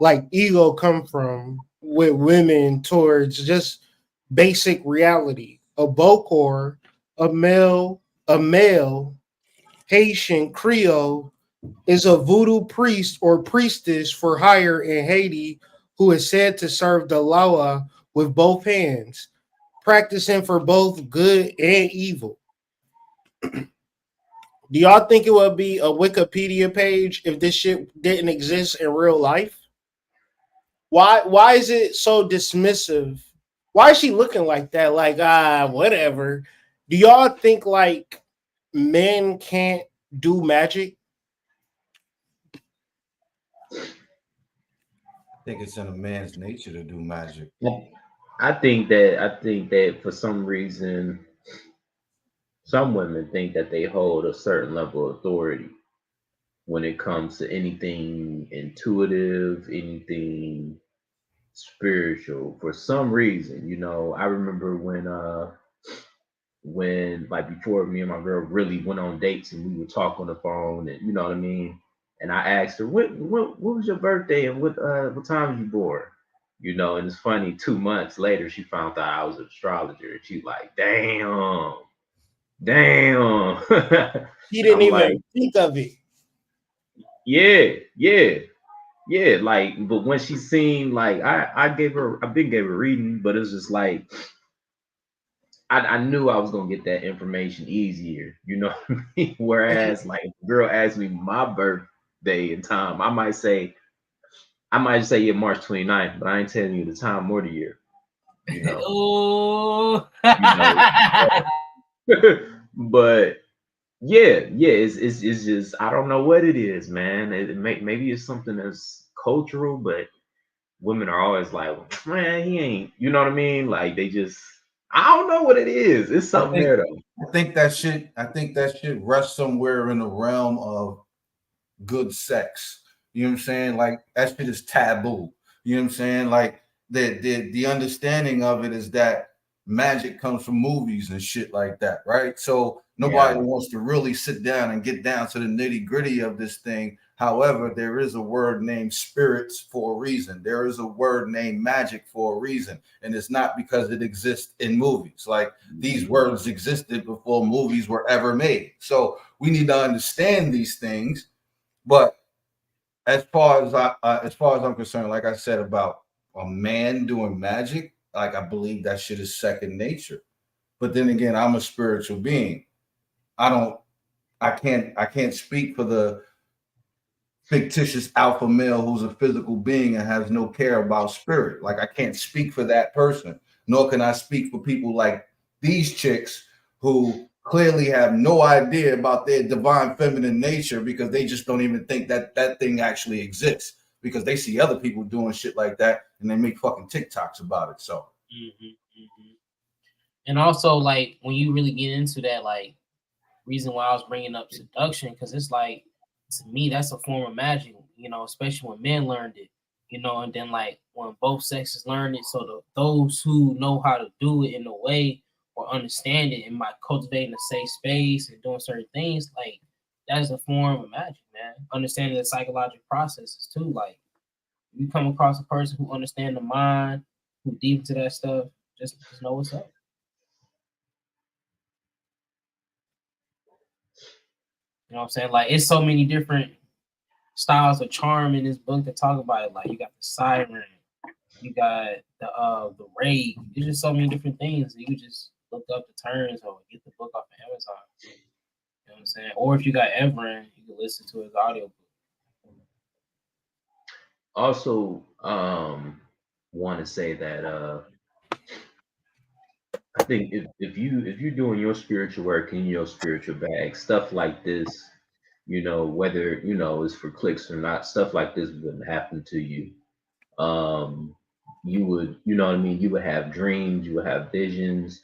like ego come from with women towards just basic reality? A Bokor, a male Haitian Creole is a voodoo priest or priestess for hire in Haiti who is said to serve the Lawa with both hands, practicing for both good and evil. Do y'all think it would be a Wikipedia page if this shit didn't exist in real life? Why is it so dismissive? Why is she looking like that? Like, whatever. Do y'all think like men can't do magic? I think it's in a man's nature to do magic. I think that for some reason, some women think that they hold a certain level of authority when it comes to anything intuitive, anything spiritual. For some reason, I remember when like before me and my girl really went on dates and we would talk on the phone, and you know what I mean. And I asked her, what was your birthday and what time was you born? And it's funny. 2 months later, she found out I was an astrologer, and she's like, damn. She didn't I'm like, even think of it. yeah. Like, but when she seen like I gave her reading, but it's just like I knew I was gonna get that information easier, what I mean? Whereas like if a girl asked me my birthday and time, I might say yeah, March 29th, but I ain't telling you the time or the year. Oh. But yeah, it's just I don't know what it is, man. Maybe it's something that's cultural, but women are always like, man, he ain't. You know what I mean? Like they just, I don't know what it is. It's something there though. I think that shit rests somewhere in the realm of good sex. You know what I'm saying? Like that shit is taboo. You know what I'm saying? Like the understanding of it is that magic comes from movies and shit like that, right? So nobody wants to really sit down and get down to the nitty gritty of this thing. However, there is a word named spirits for a reason. There is a word named magic for a reason. And it's not because it exists in movies. Like these words existed before movies were ever made. So we need to understand these things. But as far as I'm concerned, like I said about a man doing magic, like I believe that shit is second nature. But then again, I'm a spiritual being. I can't speak for the fictitious alpha male who's a physical being and has no care about spirit. Like I can't speak for that person, nor can I speak for people like these chicks who clearly have no idea about their divine feminine nature because they just don't even think that that thing actually exists because they see other people doing shit like that and they make fucking TikToks about it. So, and also like when you really get into that, like reason why I was bringing up seduction, because it's like to me that's a form of magic, especially when men learned it, and then like when both sexes learn it, so those who know how to do it in a way or understand it and by cultivating a safe space and doing certain things, like that's a form of magic, man. Understanding the psychological processes too. Like you come across a person who understands the mind, who deep into that stuff, just know what's up. You know what I'm saying? Like it's so many different styles of charm in this book that talk about it. Like you got the siren, you got the raid. There's just so many different things. You can just look up the terms or get the book off of Amazon. You know what I'm saying? Or if you got Everin, you can listen to his audiobook. Also, want to say that I think if you're doing your spiritual work in your spiritual bag, stuff like this, whether it's for clicks or not, stuff like this wouldn't happen to you. You would, what I mean, you would have dreams, you would have visions,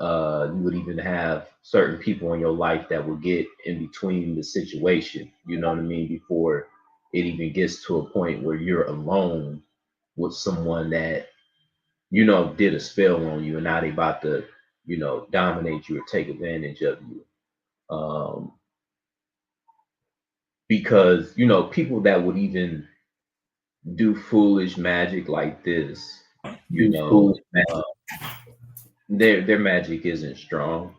you would even have certain people in your life that will get in between the situation, you know what I mean, before it even gets to a point where you're alone with someone that did a spell on you and now they about to dominate you or take advantage of you. Because people that would even do foolish magic like this, uh, their magic isn't strong.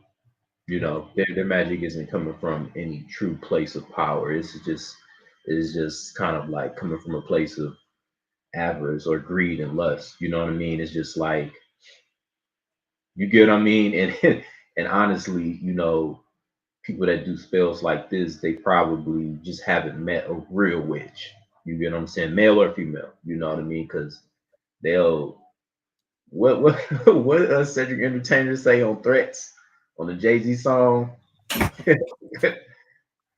Their magic isn't coming from any true place of power. It's just kind of like coming from a place of avarice or greed and lust. You know what I mean? It's just like, you get what I mean? And and honestly, people that do spells like this, they probably just haven't met a real witch. You get what I'm saying? Male or female. You know what I mean? Because they'll what what Cedric Entertainer say on Threats on the Jay-Z song?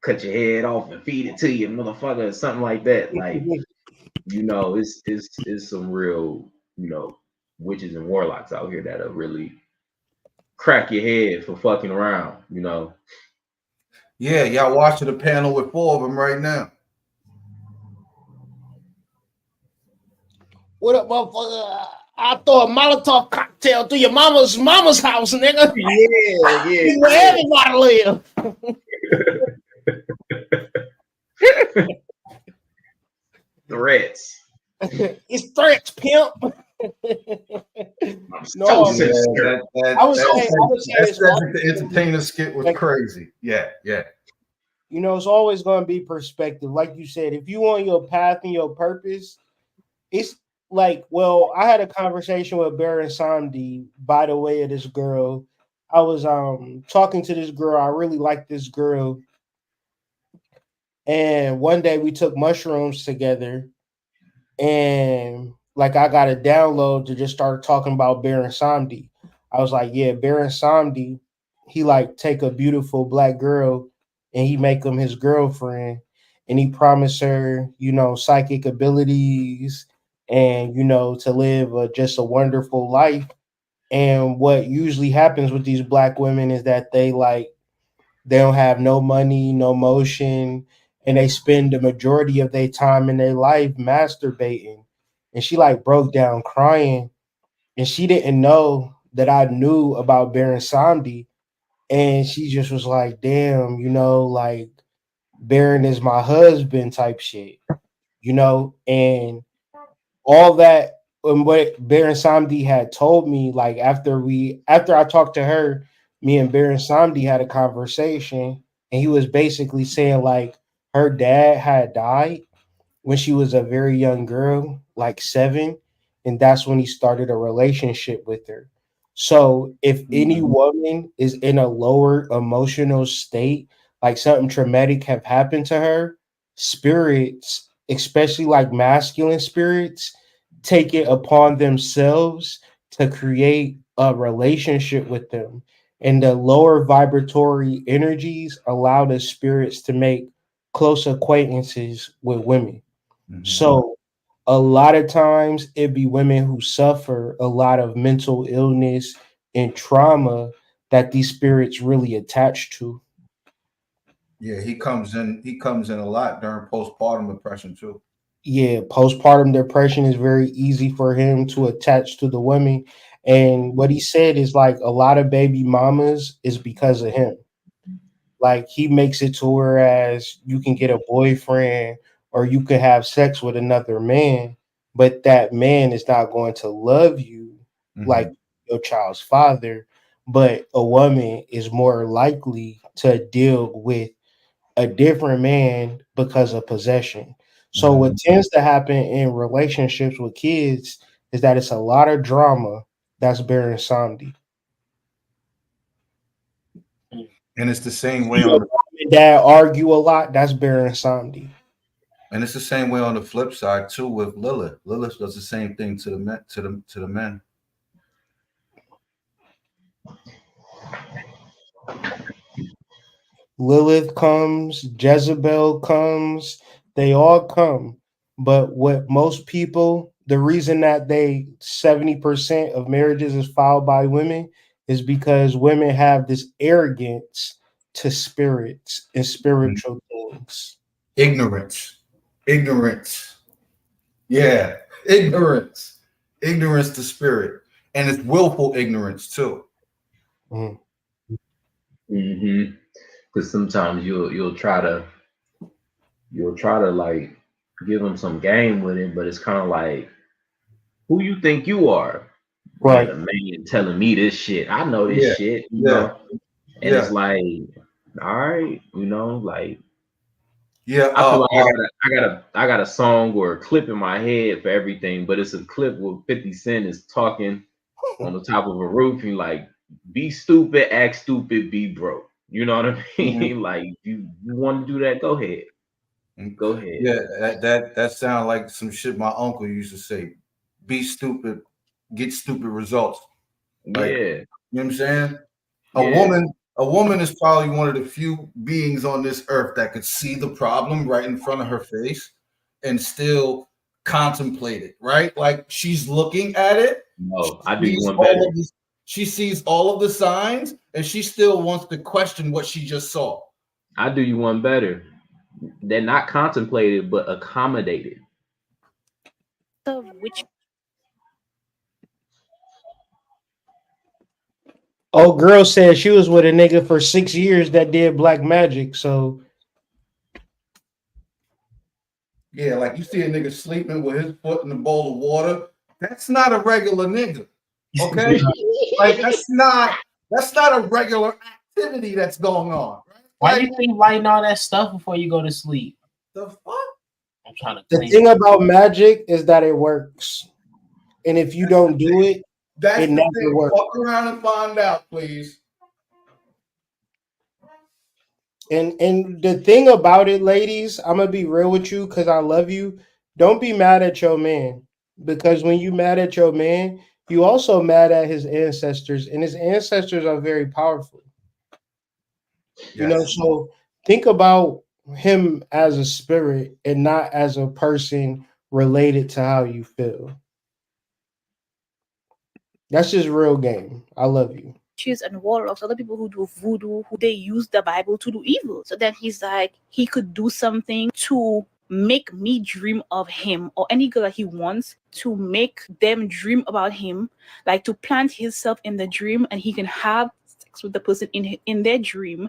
Cut your head off and feed it to you, motherfucker, or something like that. Like, it's some real, witches and warlocks out here that'll really crack your head for fucking around. Yeah, y'all watching the panel with 4 of them right now. What up, motherfucker? I throw a Molotov cocktail to your mama's house, nigga. Yeah. Where everybody live. Threats. It's threats, pimp. No, That's the entertainer skit was crazy. Yeah. It's always going to be perspective. Like you said, if you on your path and your purpose, it's like, well, I had a conversation with Baron Samdi by the way of this girl. I was talking to this girl. I really like this girl. And one day we took mushrooms together. And like I got a download to just start talking about Baron Samdi. I was like, yeah, Baron Samdi, he like take a beautiful black girl and he make them his girlfriend. And he promised her, psychic abilities and, to live just a wonderful life. And what usually happens with these black women is that they don't have no money, no motion, and they spend the majority of their time in their life masturbating. And she like broke down crying, and she didn't know that I knew about Baron Samdi. And she just was like, damn, like Baron is my husband type shit, and all that. And what Baron Samdi had told me, like after I talked to her, me and Baron Samdi had a conversation, and he was basically saying like her dad had died when she was a very young girl, like 7, and that's when he started a relationship with her. So if any woman is in a lower emotional state, like something traumatic have happened to her, spirits, especially like masculine spirits, take it upon themselves to create a relationship with them. And the lower vibratory energies allow the spirits to make close acquaintances with women. So a lot of times it be women who suffer a lot of mental illness and trauma that these spirits really attach to. Yeah, he comes in a lot during postpartum depression too. Yeah, postpartum depression is very easy for him to attach to the women. And what he said is like a lot of baby mamas is because of him. Like he makes it to whereas you can get a boyfriend or you could have sex with another man, but that man is not going to love you like Mm-hmm. your child's father. But a woman is more likely to deal with a different man because of possession. So Mm-hmm. what tends to happen in relationships with kids is that it's a lot of drama that's bearing something. And it's the same way See on your the mom and dad argue a lot, that's bearing something. and it's the same way on the flip side too with Lilith. Lilith does the same thing to the men to the men. Lilith comes, Jezebel comes, they all come. But what most people, the reason that they 70% of marriages is filed by women is because women have this arrogance to spirits and Mhm. spiritual things. Ignorance. Ignorance. Yeah. Ignorance. Ignorance to spirit. And it's willful ignorance too. Mhm. Mm-hmm. Because sometimes you'll try to like give them some game with it, but it's kind of like who you think you are being Right. a man telling me this shit. I know this Yeah. shit, Yeah. and Yeah. it's like, all right, like Yeah. I feel like I got a song or a clip in my head for everything, but it's a clip where 50 Cent is talking on the top of a roof and like, be stupid, act stupid, be broke. You know what I Mhm. mean? Like you want to do that, go ahead. Go ahead. Yeah, that sounds like some shit my uncle used to say. Be stupid, get stupid results. Like, Yeah, you know what I'm saying? A yeah. woman, a woman is probably one of the few beings on this earth that could see the problem right in front of her face and still contemplate it, right? Like she's looking at it, No, I do you sees one better. all of this, she sees all of the signs, and she still wants to question what she just saw. I do you one better. They're not contemplated, but accommodated. Of which Old girl said she was with a nigga for 6 years that did black magic. So Yeah, like you see a nigga sleeping with his foot in a bowl of water. That's not a regular nigga. Okay? Like that's not a regular activity that's going on. Why Right? you Like think lighting all that stuff before you go to sleep? the fuck? I'm trying to the clean. thing about magic is that it works. And if you don't do it, it That's the never thing. works. Fuck around and find out, please. And the thing about it, ladies, I'm gonna be real with you because I love you. Don't be mad at your man. Because when you mad at your man, you also mad at his ancestors, and his ancestors are very powerful. Yes. So think about him as a spirit and not as a person related to how you feel. That's just real game. I love you. witches and warlocks, other people who do voodoo, who they use the Bible to do evil. So then he's like, he could do something to make me dream of him or any girl that he wants to make them dream about him, like to plant himself in the dream and he can have sex with the person in their dream,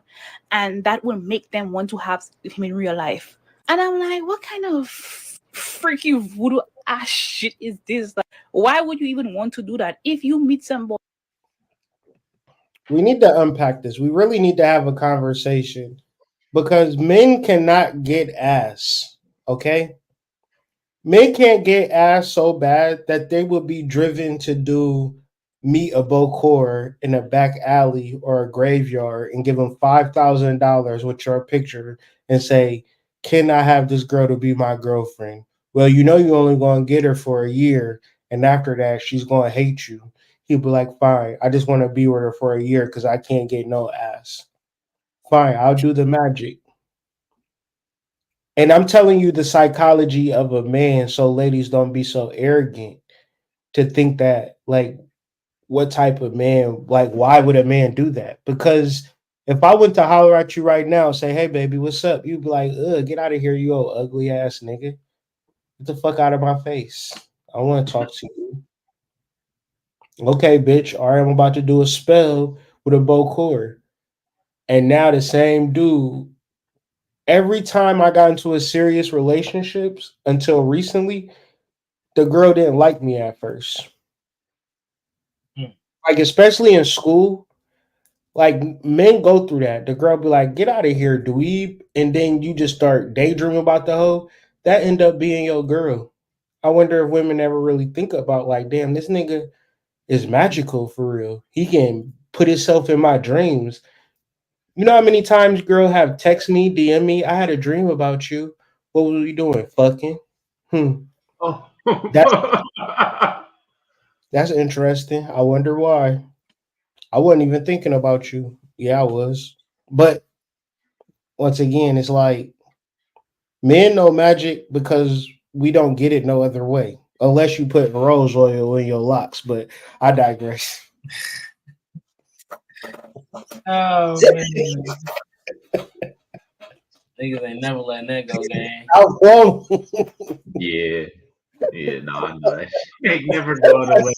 and that will make them want to have sex with him in real life. And I'm like, what kind of freaky voodoo ass shit is this? Like, why would you even want to do that if you meet somebody? We need to unpack this. We really need to have a conversation because men cannot get ass. Okay? Men can't get ass so bad that they would be driven to do meet a Bokor in a back alley or a graveyard and give them $5,000 with your picture and say, "Can I have this girl to be my girlfriend?" Well, you know you're only going to get her for a year, and after that, she's going to hate you. He'll be like, "Fine, I just want to be with her for a year because I can't get no ass. Fine, I'll do the magic." And I'm telling you the psychology of a man, so ladies don't be so arrogant to think that like what type of man, like why would a man do that? Because if I went to holler at you right now and say, "Hey baby, what's up?" You'd be like, "Ugh, get out of here, you old ugly ass nigga. Get the fuck out of my face. I want to talk to you." Okay, bitch. All right, I'm about to do a spell with a bow cord. And now the same dude, every time I got into a serious relationships until recently, the girl didn't like me at first. Hmm. Like, especially in school, like men go through that. The girl be like, get out of here, dweeb. And then you just start daydreaming about the hoe. That end up being your girl. I wonder if women ever really think about like, damn, this nigga is magical for real. He can put himself in my dreams. You know how many times girl have text me, DM me, I had a dream about you. What was we doing? Fucking. Hmm. Oh. That's that's interesting. I wonder why. I wasn't even thinking about you. Yeah, I was. But once again, it's like men know magic because we don't get it no other way. Unless you put rose oil in your locks. But I digress. Oh man, niggas ain't never letting that go, gang. I won't. Yeah. Yeah, no, I know that shit ain't never going away.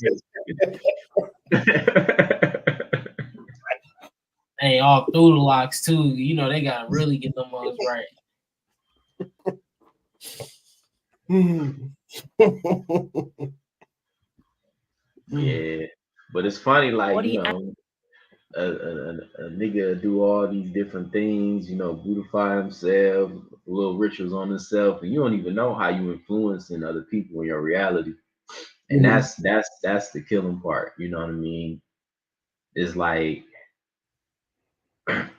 Hey, all through the locks too. You know they gotta really get them mugs right. Yeah. But it's funny, like, What do you you know, a nigga do all these different things, you know, beautify himself, little rituals on himself, and you don't even know how you influencing other people in your reality. And Mhm. that's the killing part. You know what I mean? It's like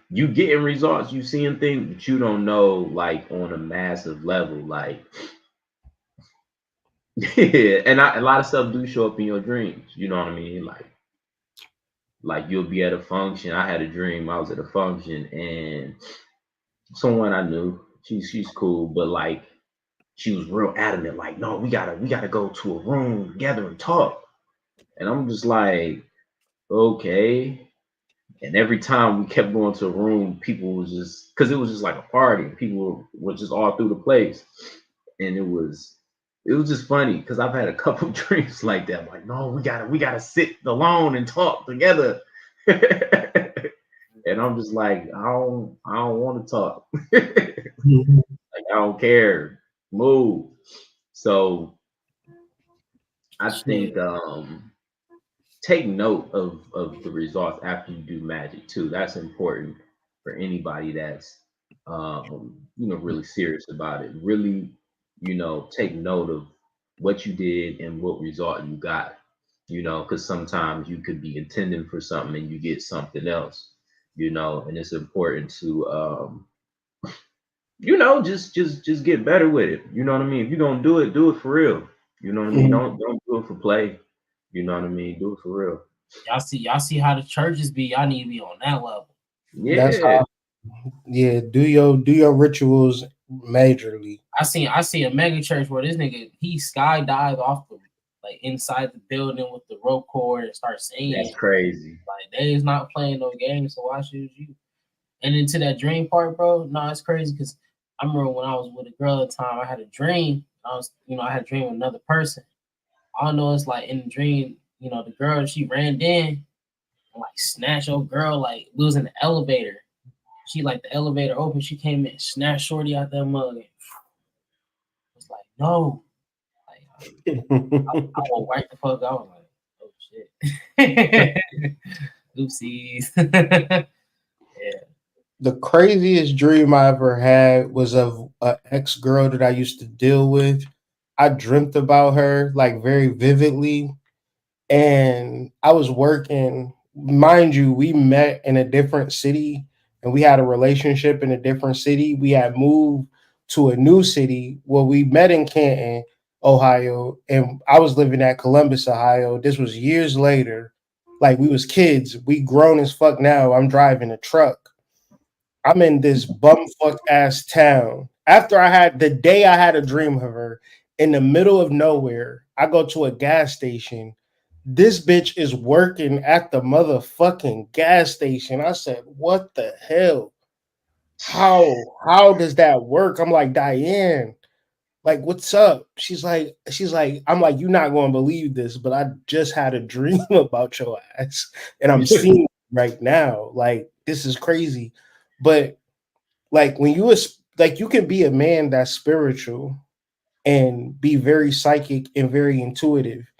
you getting results, you seeing things, but you don't know like on a massive level. Like yeah, and a lot of stuff do show up in your dreams. You know what I mean? Like you'll be at a function. I had a dream. I was at a function and someone I knew. She's cool, but like she was real adamant. Like, no, we gotta go to a room together and talk. And I'm just like, okay. And every time we kept going to a room, people was just because it was just like a party. People were just all through the place, and it was just funny because I've had a couple of dreams like that. I'm like, no, we gotta sit alone and talk together. And I'm just like, I don't want to talk. Like I don't care. Move. So I Shit. think take note of the results after you do magic too. That's important for anybody that's really serious about it. Really, take note of what you did and what result you got. Because sometimes you could be intending for something and you get something else. And it's important to just get better with it. You know what I mean? If you're gonna do it for real. You know what I mean? Mhm. Don't do it for play. You know what I mean? Do it for real. Y'all see how the churches be. Y'all need to be on that level. That's Yeah, how. Yeah, do your rituals majorly. I see a mega church where this nigga he skydived off the like inside the building with the rope cord and start that's singing. crazy. Like they is not playing no games, so why should you? And into that dream part, bro. No, it's crazy because I remember when I was with a girl at the time, I had a dream. I had a dream with another person. All I know is like in the dream, the girl she ran in and like snatched your girl, like we was in the elevator. She like the elevator open, she came in, snatched Shorty out that mug. And was like, no. Like I will wipe the fuck out. I was like, oh shit. Oopsies. Yeah. The craziest dream I ever had was of an ex girl that I used to deal with. I dreamt about her like very vividly, and I was working. Mind you, we met in a different city and we had a relationship in a different city. We had moved to a new city. Well, we met in Canton, Ohio, and I was living at Columbus, Ohio. This was years later. Like we was kids. We grown as fuck now. I'm driving a truck. I'm in this bumfuck ass town. After I had the day I had a dream of her in the middle of nowhere, I go to a gas station. This bitch is working at the motherfucking gas station. I said, "What the hell? How does that work?" I'm like, "Diane, like what's up?" She's like, I'm like, "You're not going to believe this, but I just had a dream about your ass and I'm seeing it right now. Like this is crazy. But like when you can be a man that's spiritual and be very psychic and very intuitive.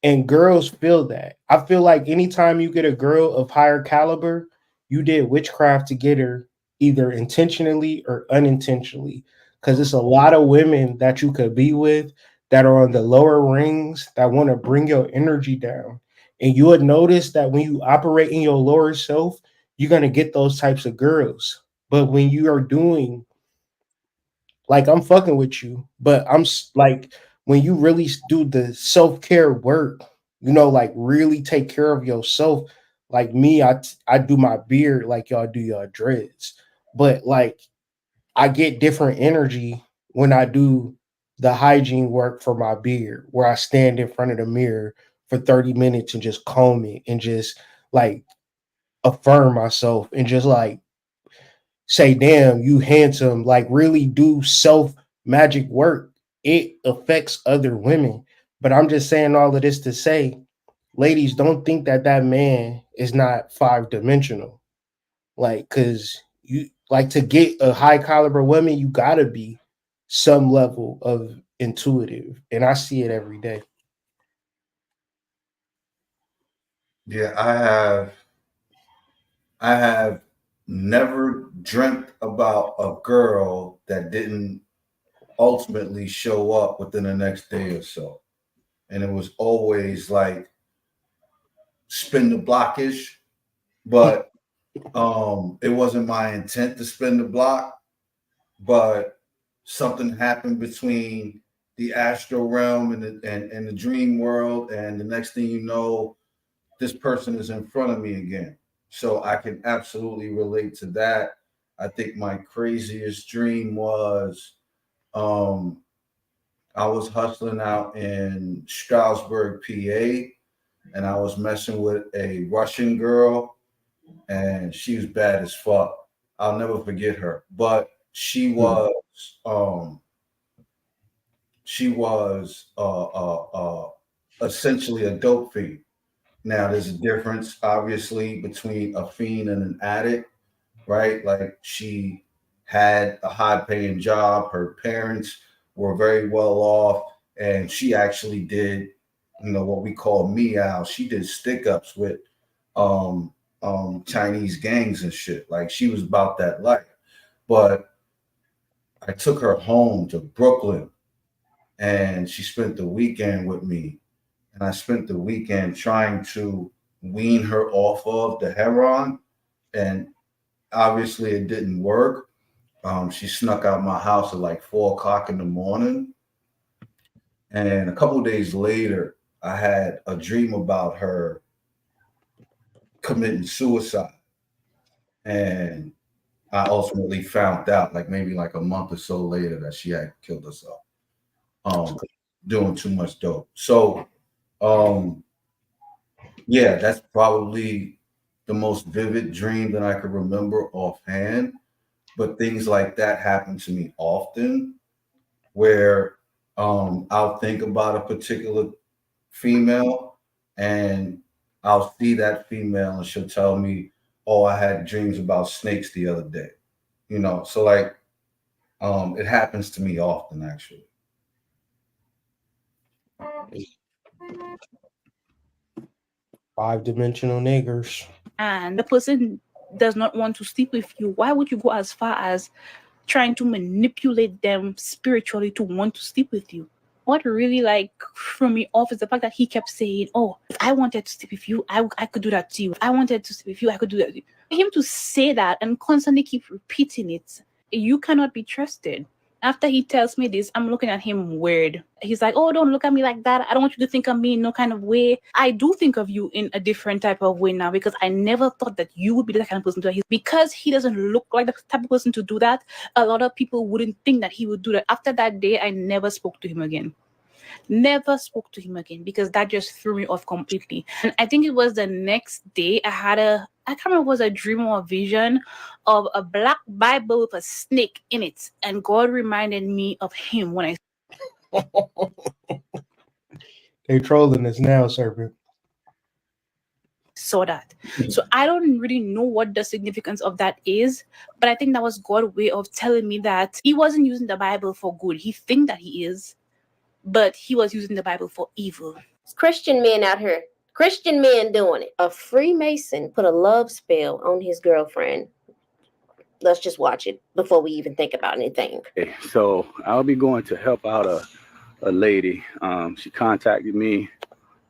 And girls feel that. I feel like anytime you get a girl of higher caliber, you did witchcraft to get her either intentionally or unintentionally. Because it's a lot of women that you could be with that are on the lower rings that want to bring your energy down. And you would notice that when you operate in your lower self, you're going to get those types of girls. But when you are doing like I'm fucking with you, but like when you really do the self care work, like really take care of yourself. Like me, I do my beard like y'all do your dreads, but like I get different energy when I do the hygiene work for my beard, where I stand in front of the mirror for 30 minutes and just comb it and just like affirm myself and just like say, damn, you handsome, like really do self magic work. It affects other women. But I'm just saying all of this to say, ladies, don't think that that man is not 5 dimensional. Like, cause you like to get a high caliber woman, you gotta be some level of intuitive. And I see it every day. Yeah, I have never dreamt about a girl that didn't ultimately show up within the next day or so. And it was always like spin the blockish, but it wasn't my intent to spin the block, but something happened between the astral realm and the dream world, and the next thing you know, this person is in front of me again. So I can absolutely relate to that. I think my craziest dream was um, I was hustling out in Stroudsburg, PA, and I was messing with a Russian girl, and she was bad as fuck. I'll never forget her. But um she was essentially a dope fiend. Now there's a difference obviously between a fiend and an addict, right? Like she had a high paying job, her parents were very well off, and she actually did, what we call meow. She did stick ups with um Chinese gangs and shit. Like she was about that life. But I took her home to Brooklyn and she spent the weekend with me. And I spent the weekend trying to wean her off of the heroin. And obviously it didn't work. She snuck out my house at like 4 o'clock in the morning. And a couple of days later, I had a dream about her committing suicide. And I ultimately found out, like maybe like a month or so later, that she had killed herself, doing too much dope. So, um, yeah, that's probably the most vivid dream that I could remember offhand. But things like that happen to me often, where I'll think about a particular female and I'll see that female and she'll tell me, "Oh, I had dreams about snakes the other day." So like it happens to me often actually. 5 dimensional niggers. and the person does not want to sleep with you, why would you go as far as trying to manipulate them spiritually to want to sleep with you? What really like threw me off is the fact that he kept saying, "Oh, if I wanted to sleep with you, I could do that to you. If I wanted to sleep with you, I could do that to you." For him to say that and constantly keep repeating it, you cannot be trusted. After he tells me this, I'm looking at him weird. He's like, "Oh, don't look at me like that. I don't want you to think of me in no kind of way." I do think of you in a different type of way now, because I never thought that you would be the kind of person to do that. Because he doesn't look like the type of person to do that, a lot of people wouldn't think that he would do that. After that day, I never spoke to him again. Never spoke to him again, because that just threw me off completely. And I think it was the next day I can't remember if it was a dream or a vision of a black Bible with a snake in it. And God reminded me of him when I They trolling us now, serpent. saw that. So I don't really know what the significance of that is, but I think that was God's way of telling me that he wasn't using the Bible for good. He think that he is, but he was using the Bible for evil. It's Christian men out here. Christian men doing it. A Freemason put a love spell on his girlfriend. Let's just watch it before we even think about anything. Okay, so I'll be going to help out a lady. She contacted me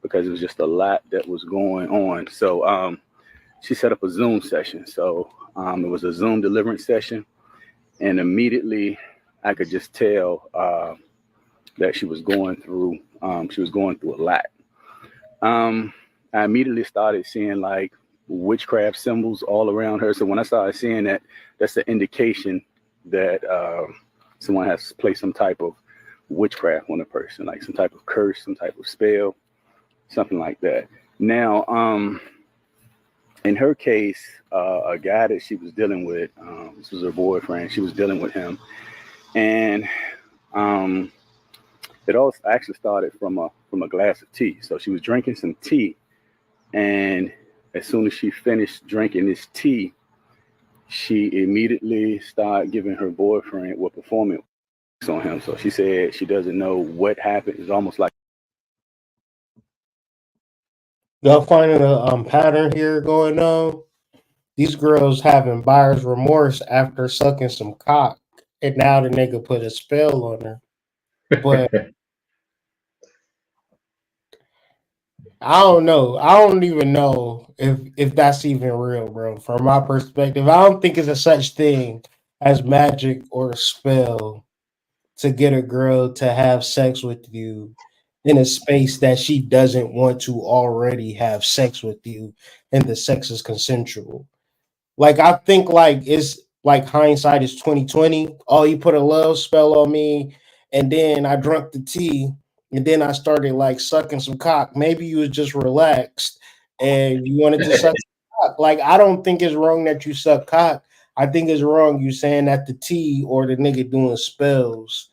because it was just a lot that was going on. So she set up a Zoom session. So it was a Zoom deliverance session, and immediately I could just tell that she was going through a lot. I immediately started seeing like witchcraft symbols all around her. So when I started seeing that, that's the indication that someone has placed some type of witchcraft on a person, like some type of curse, some type of spell, something like that. Now, in her case, a guy that she was dealing with, this was her boyfriend, she was dealing with him. And it all actually started from a glass of tea. So she was drinking some tea, and as soon as she finished drinking this tea, she immediately started giving her boyfriend what performance on him. So she said she doesn't know what happened. It's almost like Y'all finding a pattern here going on? These girls having buyer's remorse after sucking some cock, and now the nigga put a spell on her. But I don't know. I don't even know if that's even real, bro. From my perspective, I don't think it's a such thing as magic or a spell to get a girl to have sex with you in a space that she doesn't want to already have sex with you, and the sex is consensual. Like I think like it's like hindsight is 2020. Oh, you put a love spell on me, and then I drunk the tea, and then I started like sucking some cock. Maybe you was just relaxed and you wanted to suck some cock. Like I don't think it's wrong that you suck cock. I think it's wrong you saying that the tea or the nigga doing spells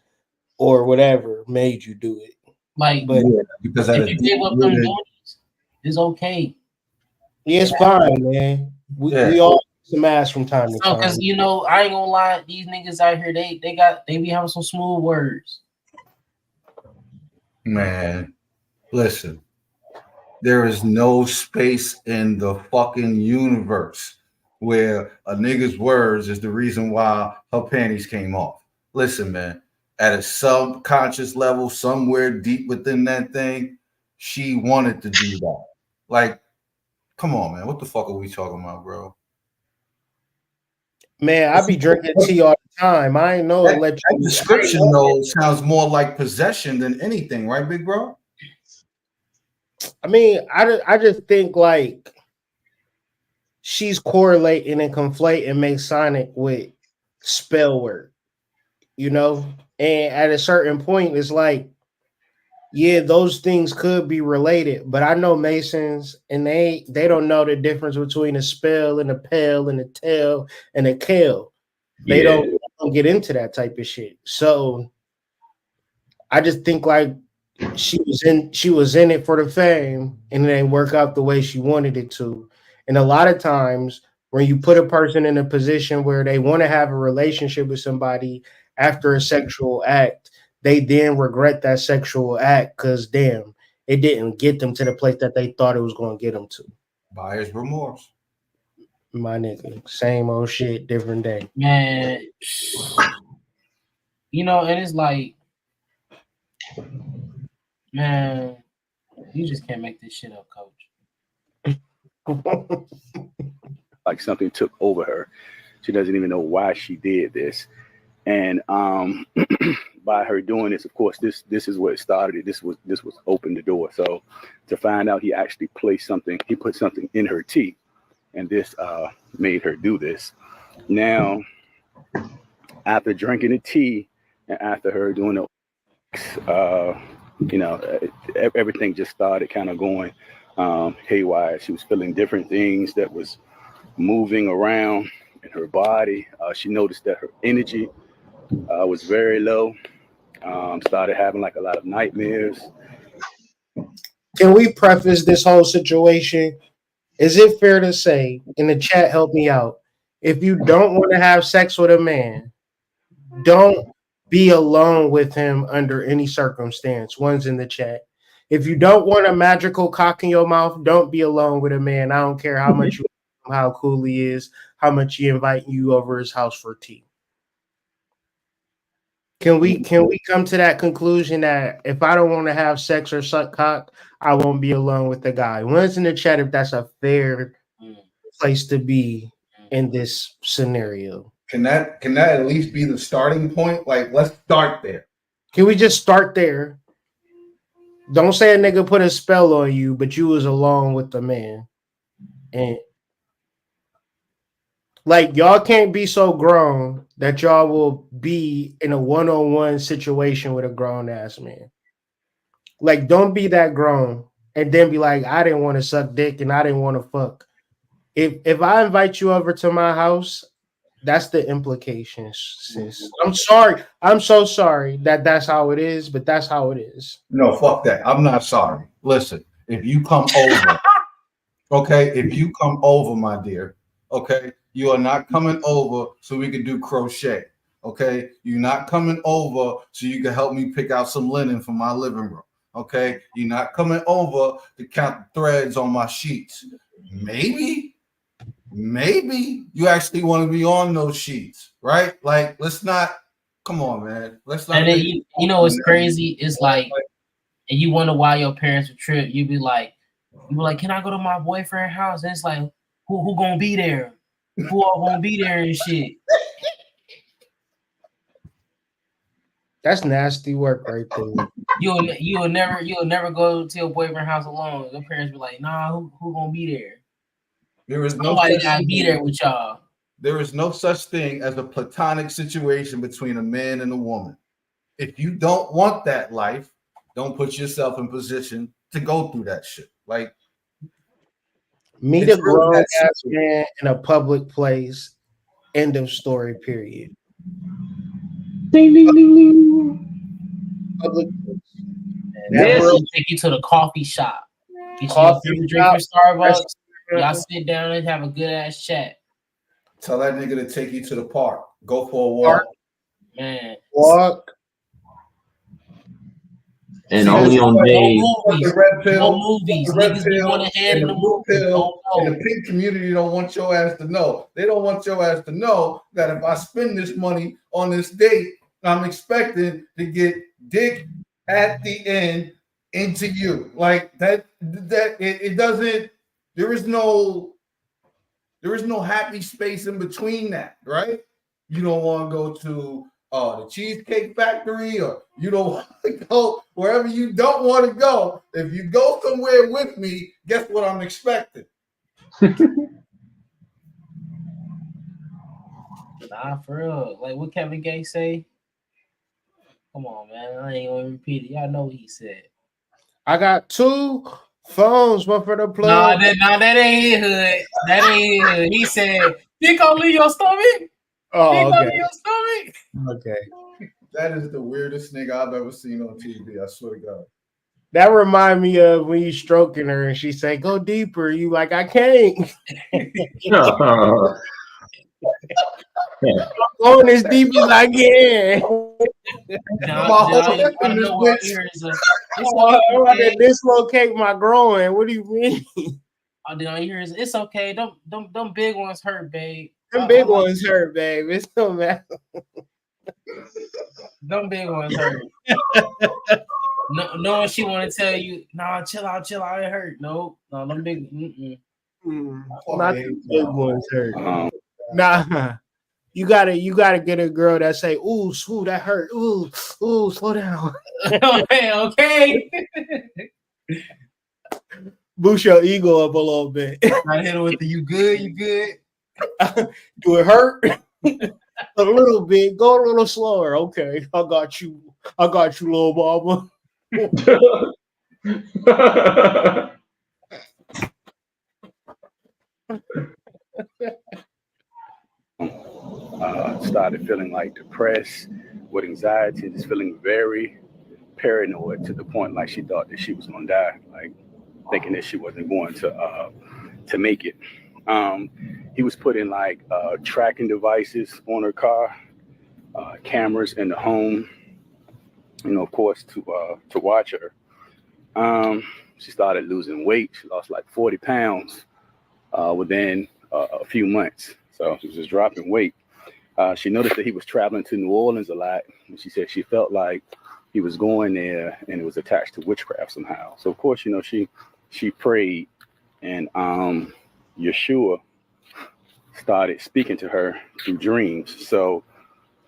or whatever made you do it. Like, But Yeah, because at if a you deep gave up them rooted, duties, it's okay. yeah, it's fine, man. We yeah, we all some ass from time to So, time. cause I ain't gonna lie, these niggas out here, they be having some smooth words. man. Listen, there is no space in the fucking universe where a nigga's words is the reason why her panties came off. Listen, man, at a subconscious level, somewhere deep within that thing, she wanted to do that. Like, come on, man. What the fuck are we talking about, bro? Man, I be drinking tea all the time. I ain't know it That, let that you. description, though, sounds more like possession than anything, right, big bro? I mean, I just think like she's correlating and conflating Masonic with spell work, you know? And at a certain point, it's like, yeah, those things could be related, but I know Masons and they don't know the difference between a spell and a pale and a tail and a kale. They Yeah. don't get into that type of shit. So I just think like she was in it for the fame and it didn't work out the way she wanted it to. And a lot of times when you put a person in a position where they want to have a relationship with somebody after a sexual act, they then regret that sexual act because damn, it didn't get them to the place that they thought it was going to get them to. Buyer's remorse. My nigga, same old shit, different day. Man, and it's like, man, you just can't make this shit up, coach. like something took over her. She doesn't even know why she did this. And by her doing this, of course, this is what started it. This was opened the door. So to find out he actually he put something in her tea, and this made her do this. Now, after drinking the tea and after her doing the, everything just started kind of going haywire. She was feeling different things that was moving around in her body. She noticed that her energy was very low. Started having like a lot of nightmares. Can we preface this whole situation? Is it fair to say, in the chat, help me out, if you don't want to have sex with a man, don't be alone with him under any circumstance? One's in the chat. If you don't want a magical cock in your mouth, don't be alone with a man. I don't care how much you, how cool he is, how much he invite you over his house for tea. Can we come to that conclusion that if I don't want to have sex or suck cock, I won't be alone with the guy? One's in the chat if that's a fair place to be in this scenario. Can that at least be the starting point? Like, let's start there. Can we just start there? Don't say a nigga put a spell on you, but you was alone with the man. And like, y'all can't be so grown that y'all will be in a one-on-one situation with a grown-ass man. Like, don't be that grown and then be like, I didn't want to suck dick and I didn't want to fuck. If I invite you over to my house, that's the implication, sis. I'm sorry. I'm so sorry that that's how it is, but that's how it is. No, fuck that. I'm not sorry. Listen, if you come over, okay, if you come over, my dear, okay, you are not coming over so we can do crochet, okay? You're not coming over so you can help me pick out some linen for my living room, okay? You're not coming over to count the threads on my sheets. Maybe you actually want to be on those sheets, right? Like, let's not. Come on, man. Let's not. And then you know what's crazy? It's like, and you wonder why your parents would trip. You be like, can I go to my boyfriend's house? And it's like, who gonna be there? Who all gonna be there and shit? That's nasty work right there. You'll never go to your boyfriend's house alone. Your parents be like, nah, who gonna be there? There is no Nobody gotta be there with y'all. There is no such thing as a platonic situation between a man and a woman. If you don't want that life, don't put yourself in position to go through that shit. Like, meet a grown ass man in a public place. End of story. Period. Ding ding ding ding. Public. Never take you to the coffee shop. Get you a drink from Starbucks. Y'all sit down and have a good ass chat. Tell that nigga to take you to the park. Go for a walk. Man. Walk. And only on days. No movies. Niggas be want to head in the movie. And the pink community don't want your ass to know. They don't want your ass to know that if I spend this money on this date, I'm expecting to get dick at the end into you. Like that it doesn't. There is no happy space in between that, right? You don't want to go to the Cheesecake Factory, or you don't want to go wherever you don't want to go. If you go somewhere with me, guess what I'm expecting? Nah, for real. Like what Kevin Gates say? Come on, man. I ain't gonna repeat it. Y'all know what he said. I got 2 phones, one for the plug. That ain't hood. That ain't hood. He said, "You gonna leave your stomach? Oh, okay. Your stomach?" Okay. That is the weirdest nigga I've ever seen on TV. I swear to God. That remind me of when you stroking her and she say, "Go deeper." You like, I can't. Going as deep as I can. I want to dislocate my groin. What do you mean? Did I hear? It's okay. Them big ones hurt, babe. Them big ones hurt, babe. It's no matter. Them big ones hurt. No, she want to tell you, nah, chill out, it hurt. No, them big. Not the big ones hurt. Nah. You gotta get a girl that say, "Ooh, that hurt. Ooh, slow down." okay. Boost your ego up a little bit. I hit her with the "You good? You good?" Do it hurt? A little bit. Go a little slower. Okay, I got you, little mama. Started feeling like depressed with anxiety, just feeling very paranoid to the point like she thought that she was gonna die, like thinking that she wasn't going to to make it. He was putting like tracking devices on her car, cameras in the home, of course, to watch her. She started losing weight. She lost like 40 pounds within a few months. So she was just dropping weight. She noticed that he was traveling to New Orleans a lot. And she said she felt like he was going there and it was attached to witchcraft somehow. So of course, she prayed, and Yeshua started speaking to her through dreams. So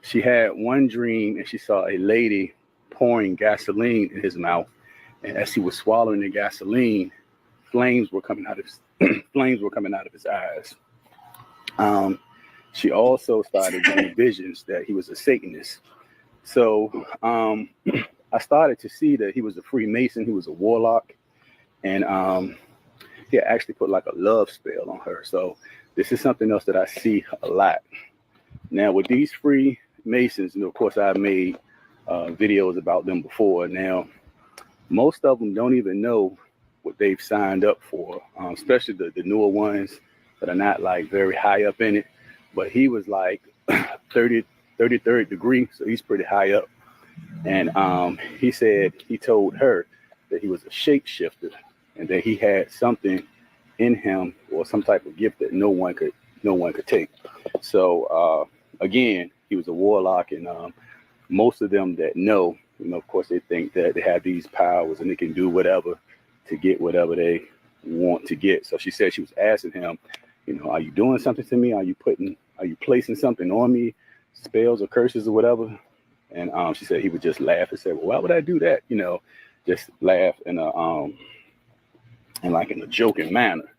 she had one dream and she saw a lady pouring gasoline in his mouth. And as he was swallowing the gasoline, flames were coming out of his eyes. She also started getting visions that he was a Satanist. So I started to see that he was a Freemason, he was a warlock, and he had actually put like a love spell on her. So this is something else that I see a lot. Now with these Freemasons, of course I've made videos about them before. Now, most of them don't even know what they've signed up for, especially the newer ones that are not like very high up in it. But he was like 33rd degree, so he's pretty high up. And he said he told her that he was a shapeshifter and that he had something in him or some type of gift that no one could take. So again, he was a warlock, and most of them that know, of course, they think that they have these powers and they can do whatever to get whatever they want to get. So she said she was asking him, are you doing something to me? Are you placing something on me, spells or curses or whatever? And she said he would just laugh and say, well, why would I do that? Just laugh in a joking manner.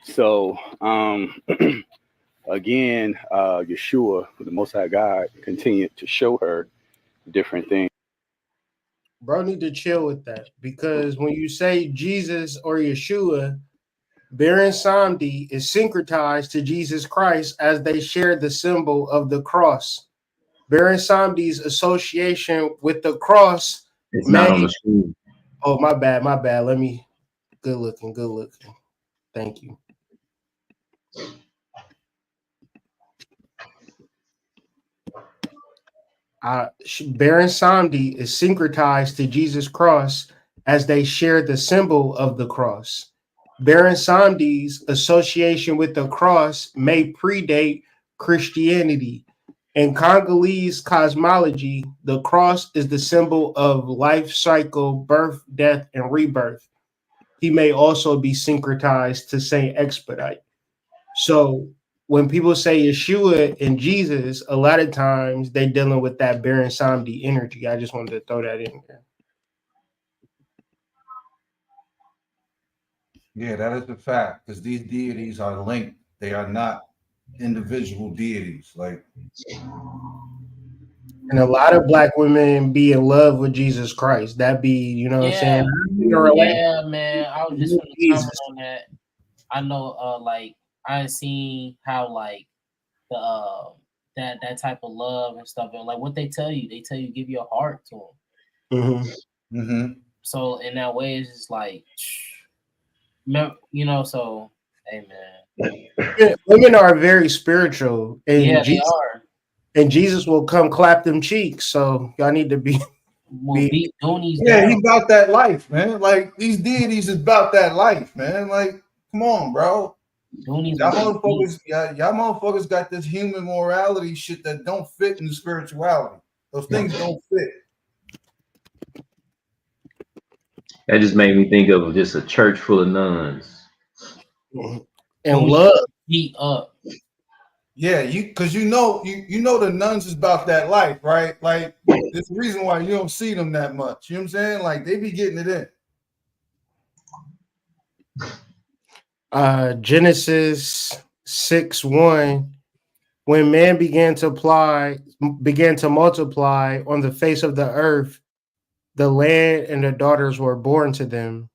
So again, Yeshua, the Most High God, continued to show her different things. Bro, need to chill with that, because when you say Jesus or Yeshua, Baron Samdi is syncretized to Jesus Christ as they share the symbol of the cross. Baron Samdi's association with the cross. It's not on the screen. Oh, my bad. Let me. Good looking. Thank you. Baron Samdi is syncretized to Jesus Cross as they share the symbol of the cross. Baron Samdi's association with the cross may predate Christianity. In Congolese cosmology, the cross is the symbol of life cycle, birth, death, and rebirth. He may also be syncretized to Saint Expedite. So when people say Yeshua and Jesus, a lot of times they're dealing with that Baron Samdi energy. I just wanted to throw that in there. Yeah, that is the fact, because these deities are linked. They are not individual deities. And a lot of black women be in love with Jesus Christ. That be, what I'm saying? Yeah, man. I was just gonna comment on that. I know, I seen how the that type of love and stuff, and what they tell you give your heart to them. Mm-hmm. Mm-hmm. So in that way, it's just So hey, man, women are very spiritual, and they are. And Jesus will come clap them cheeks. So y'all need to be. Beat Doonies yeah, down. He's about that life, man. These deities is about that life, man. Come on, bro. Y'all motherfuckers got this human morality shit that don't fit in the spirituality. Those things don't fit. That just made me think of just a church full of nuns. And love. Beat up. Yeah, because you know the nuns is about that life, right? There's a reason why you don't see them that much. You know what I'm saying? They be getting it in. Genesis 6:1, when man began to multiply on the face of the earth, the land and the daughters were born to them.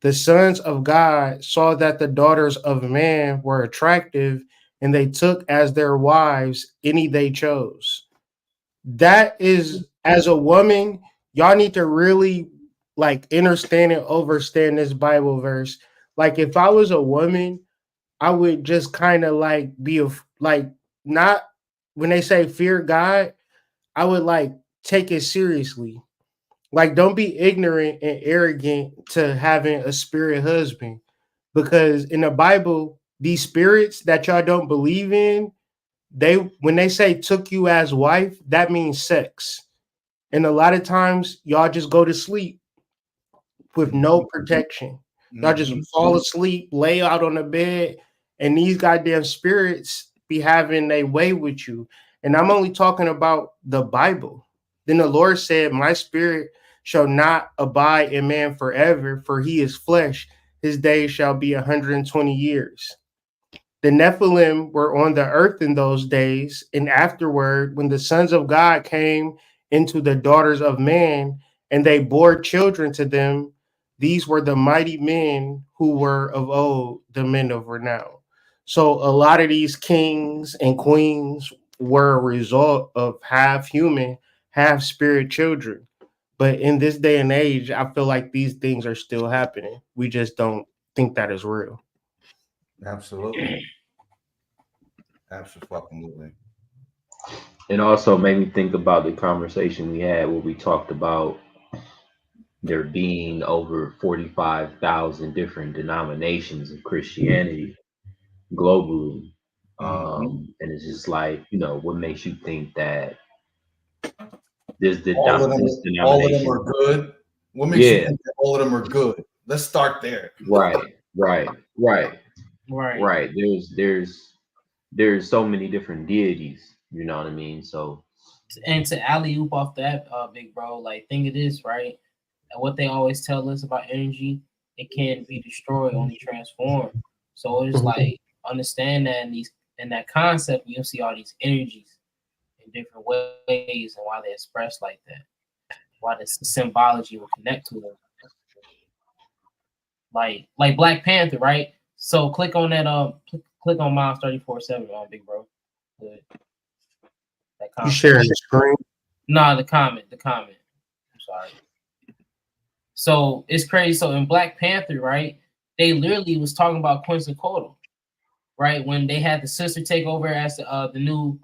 The sons of God saw that the daughters of man were attractive, and they took as their wives any they chose. That is, as a woman, y'all need to really understand and overstand this Bible verse. If I was a woman, I would just kind of like like not when they say fear God, I would like take it seriously. Like, don't be ignorant and arrogant to having a spirit husband, because in the Bible, these spirits that y'all don't believe in, they when they say took you as wife, that means sex. And a lot of times, y'all just go to sleep with no protection. Y'all just fall asleep, lay out on the bed, and these goddamn spirits be having a way with you. And I'm only talking about the Bible. Then the Lord said, my spirit shall not abide in man forever, for he is flesh. His days shall be 120 years. The Nephilim were on the earth in those days, and afterward, when the sons of God came into the daughters of man, and they bore children to them, these were the mighty men who were of old, the men of renown. So a lot of these kings and queens were a result of half human, half spirit children. But in this day and age, I feel like these things are still happening. We just don't think that is real. Absolutely. Absolutely. It also made me think about the conversation we had where we talked about there being over 45,000 different denominations of Christianity globally. And it's just like, what makes you think that this all of them are good? What makes you think that all of them are good? Let's start there. Right. There's so many different deities, you know what I mean? So, and to alley oop off that, big bro, like thing it is, right? What they always tell us about energy, it can't be destroyed, only transformed. So it's like understand that in that concept, you'll see all these energies in different ways and why they express like that. Why the symbology will connect to them. Like Black Panther, right? So click on that click on Miles 34/7 on big bro. Good. You sharing the screen? No, the comment. I'm sorry. So it's crazy. So in Black Panther, right, they literally was talking about Quetzalcoatl, right? When they had the sister take over as the new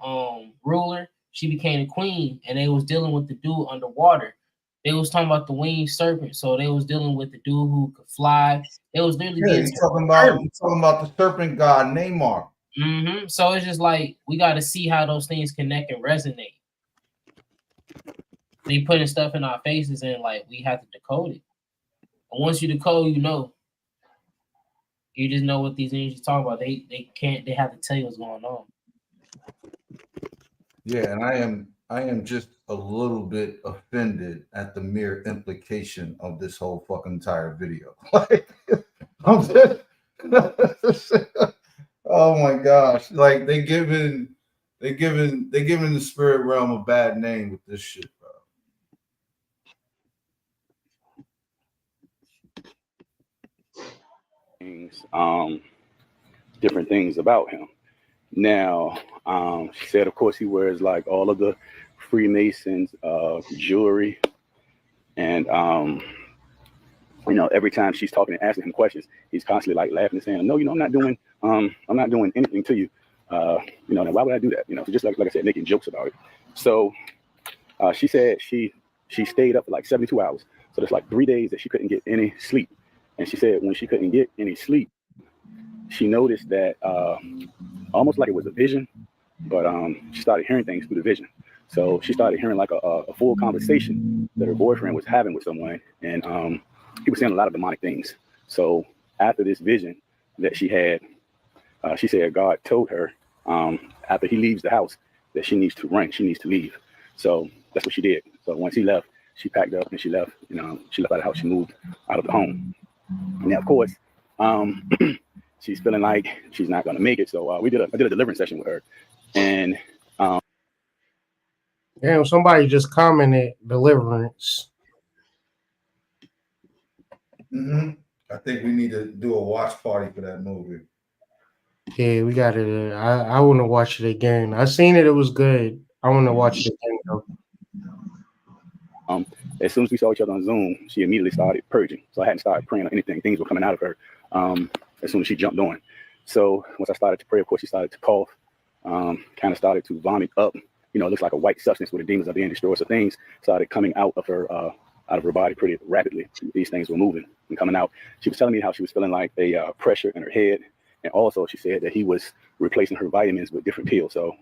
ruler, she became the queen, and they was dealing with the dude underwater. They was talking about the winged serpent, so they was dealing with the dude who could fly. It was literally talking about the serpent god Namor. Mm-hmm. So it's just like we got to see how those things connect and resonate. They putting stuff in our faces, and like we have to decode it. And once you decode, you just know what these energies talk about. They have to tell you what's going on. Yeah, and I am just a little bit offended at the mere implication of this whole fucking entire video. Like, I'm just, oh my gosh! Like they giving the spirit realm a bad name with this shit, bro. Different things about him. Now, she said, of course, he wears like all of the Freemasons jewelry, and every time she's talking and asking him questions, he's constantly like laughing and saying, "No, I'm not doing anything to you. Now why would I do that? So just like I said, making jokes about it." So she said she stayed up for like 72 hours. So there's like 3 days that she couldn't get any sleep, and she said when she couldn't get any sleep, she noticed that almost like it was a vision, but she started hearing things through the vision. So she started hearing like a full conversation that her boyfriend was having with someone, and he was saying a lot of demonic things. So after this vision that she had, she said God told her after he leaves the house that she needs to run, she needs to leave. So that's what she did. So once he left, she packed up and she left. She left out of the house. She moved out of the home. And now, of course, she's feeling like she's not going to make it. So I did a deliverance session with her. And damn, somebody just commented deliverance. I think we need to do a watch party for that movie. Yeah, we got it. I want to watch it again. I seen it. It was good. I want to watch it again, though. As soon as we saw each other on Zoom, she immediately started purging. So I hadn't started praying or anything. Things were coming out of her as soon as she jumped on. So once I started to pray, of course, she started to cough, kind of started to vomit up. You know, it looks like a white substance where the demons are being destroyed. So things started coming out of her body pretty rapidly. These things were moving and coming out. She was telling me how she was feeling like a pressure in her head. And also she said that he was replacing her vitamins with different pills. So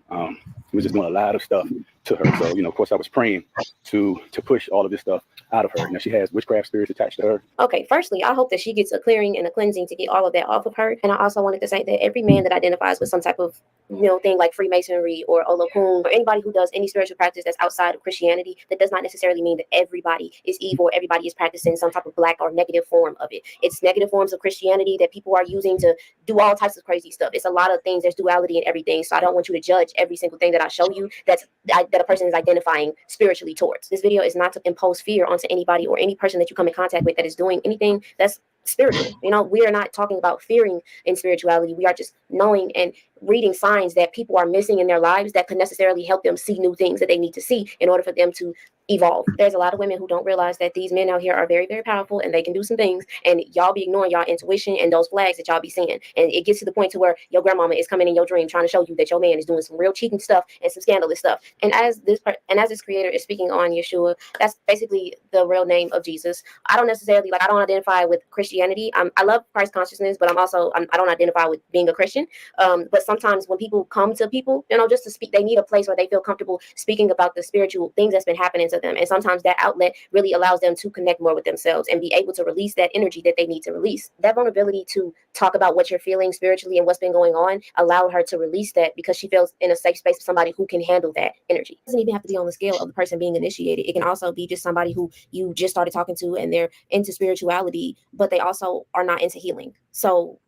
he was just doing a lot of stuff to her. So, you know, of course I was praying to push all of this stuff out of her. Now she has witchcraft spirits attached to her. Okay, firstly, I hope that she gets a clearing and a cleansing to get all of that off of her. And I also wanted to say that every man that identifies with some type of, you know, thing like Freemasonry or Olokun or anybody who does any spiritual practice that's outside of Christianity, that does not necessarily mean that everybody is evil or everybody is practicing some type of black or negative form of it. It's negative forms of Christianity that people are using to do all types of crazy stuff. It's a lot of things. There's duality in everything. So I don't want you to judge every single thing that I show you that a person is identifying spiritually towards. This video is not to impose fear onto anybody or any person that you come in contact with that is doing anything that's spiritual. You know, we are not talking about fearing in spirituality. We are just knowing and reading signs that people are missing in their lives that could necessarily help them see new things that they need to see in order for them to evolve. There's a lot of women who don't realize that these men out here are very, very powerful and they can do some things, and y'all be ignoring y'all intuition and those flags that y'all be seeing. And it gets to the point to where your grandmama is coming in your dream trying to show you that your man is doing some real cheating stuff and some scandalous stuff. And as this creator is speaking on Yeshua, that's basically the real name of Jesus. I don't necessarily I don't identify with Christianity. I love Christ consciousness, but I don't identify with being a Christian. But sometimes when people come to people, you know, just to speak, they need a place where they feel comfortable speaking about the spiritual things that's been happening to them. And sometimes that outlet really allows them to connect more with themselves and be able to release that energy that they need to release. That vulnerability to talk about what you're feeling spiritually and what's been going on allowed her to release that because she feels in a safe space with somebody who can handle that energy. It doesn't even have to be on the scale of the person being initiated. It can also be just somebody who you just started talking to and they're into spirituality, but they also are not into healing. So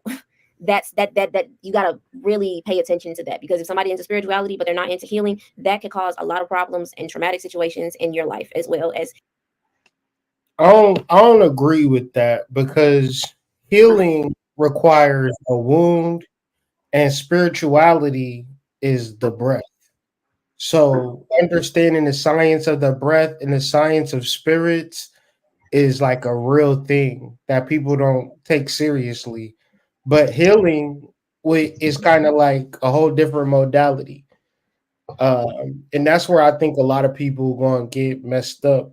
that you got to really pay attention to that, because if somebody into spirituality but they're not into healing, that could cause a lot of problems and traumatic situations in your life as well. As I don't agree with that, because healing requires a wound and spirituality is the breath. So understanding the science of the breath and the science of spirits is like a real thing that people don't take seriously. But healing is kind of like a whole different modality. And that's where I think a lot of people going to get messed up,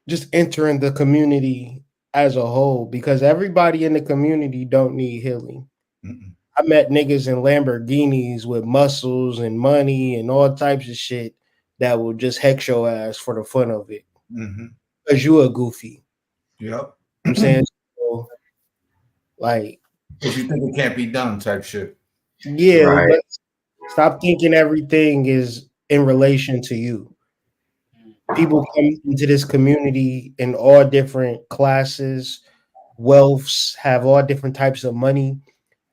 just entering the community as a whole, because everybody in the community don't need healing. Mm-mm. I met niggas in Lamborghinis with muscles and money and all types of shit that will just hex your ass for the fun of it. Mm-hmm. Because you a goofy. Yep. I'm saying, so, like, Because you think it can't be done type shit. yeah, Right. stop thinking everything is in relation to you. People come into this community in all different classes, wealths, have all different types of money.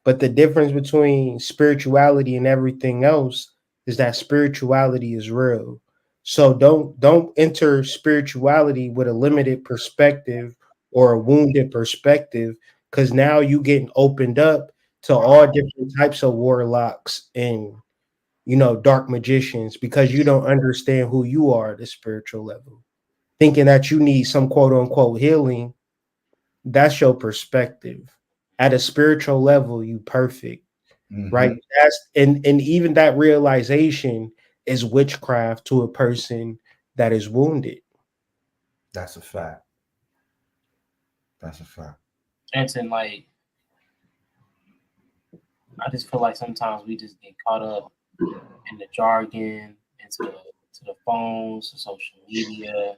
But the difference between spirituality and everything else is that spirituality is real. So don't enter spirituality with a limited perspective or a wounded perspective, because now you getting opened up to all different types of warlocks and, you know, dark magicians, because you don't understand who you are at the spiritual level. Thinking that you need some quote unquote healing, that's your perspective. At a spiritual level, you perfect. Mm-hmm. Right? That's and even that realization is witchcraft to a person that is wounded. That's a fact. That's a fact. And like, I just feel like sometimes we just get caught up in the jargon, into the phones, to social media.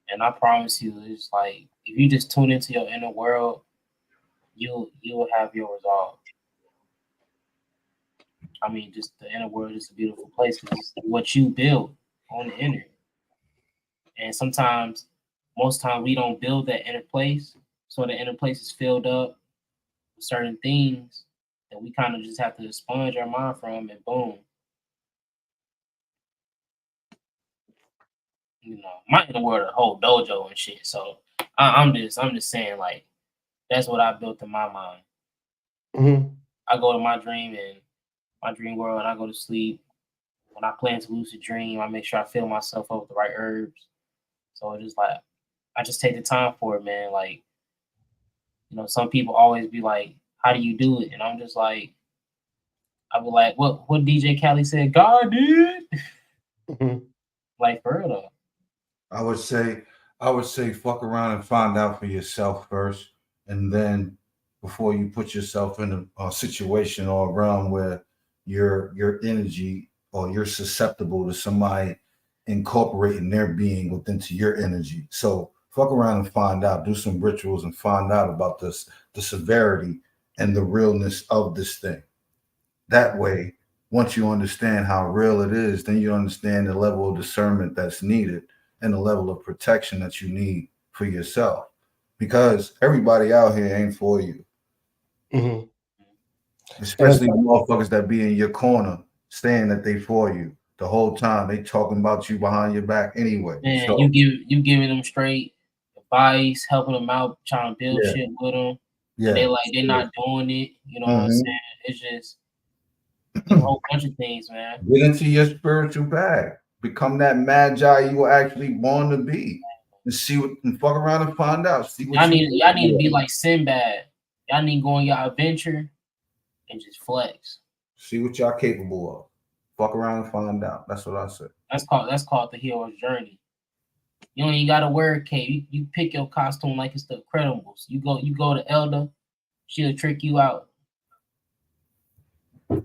And I promise you, it's like if you just tune into your inner world, you'll have your resolve. I mean, just the inner world is a beautiful place because it's what you build on the inner. And sometimes, most times, we don't build that inner place, so the inner place is filled up with certain things that we kind of just have to expunge our mind from, and boom. You know, my inner world, a whole dojo and shit. So I'm just saying, like, that's what I built in my mind. Mm-hmm. I go to my dream world, and I go to sleep. When I plan to lucid dream, I make sure I fill myself up with the right herbs. So it's just like I just take the time for it, man. Like, you know, some people always be like, how do you do it? And I'm just like, I was like, what DJ Khaled said, God did. Like for real though. I would say fuck around and find out for yourself first, and then before you put yourself in a situation or a realm where your energy or you're susceptible to somebody incorporating their being within to your energy. So fuck around and find out, do some rituals and find out about this, the severity and the realness of this thing. That way, once you understand how real it is, then you understand the level of discernment that's needed and the level of protection that you need for yourself. Because everybody out here ain't for you. Mm-hmm. Especially the motherfuckers that be in your corner saying that they for you. The whole time they talking about you behind your back anyway. Man, So, you giving them straight advice, helping them out, trying to build yeah. shit with them. Yeah. And they're not doing it. You know what I'm saying? It's just a whole bunch of things, man. Get into your spiritual bag. Become that magi you were actually born to be. And see what and fuck around and find out. See what y'all need to be like Sinbad. Y'all need to go on your adventure and just flex. See what y'all capable of. Fuck around and find out. That's what I said. That's called the hero's journey. You don't even gotta wear a cape. You pick your costume like it's the Incredibles. You go to Elder, she'll trick you out. I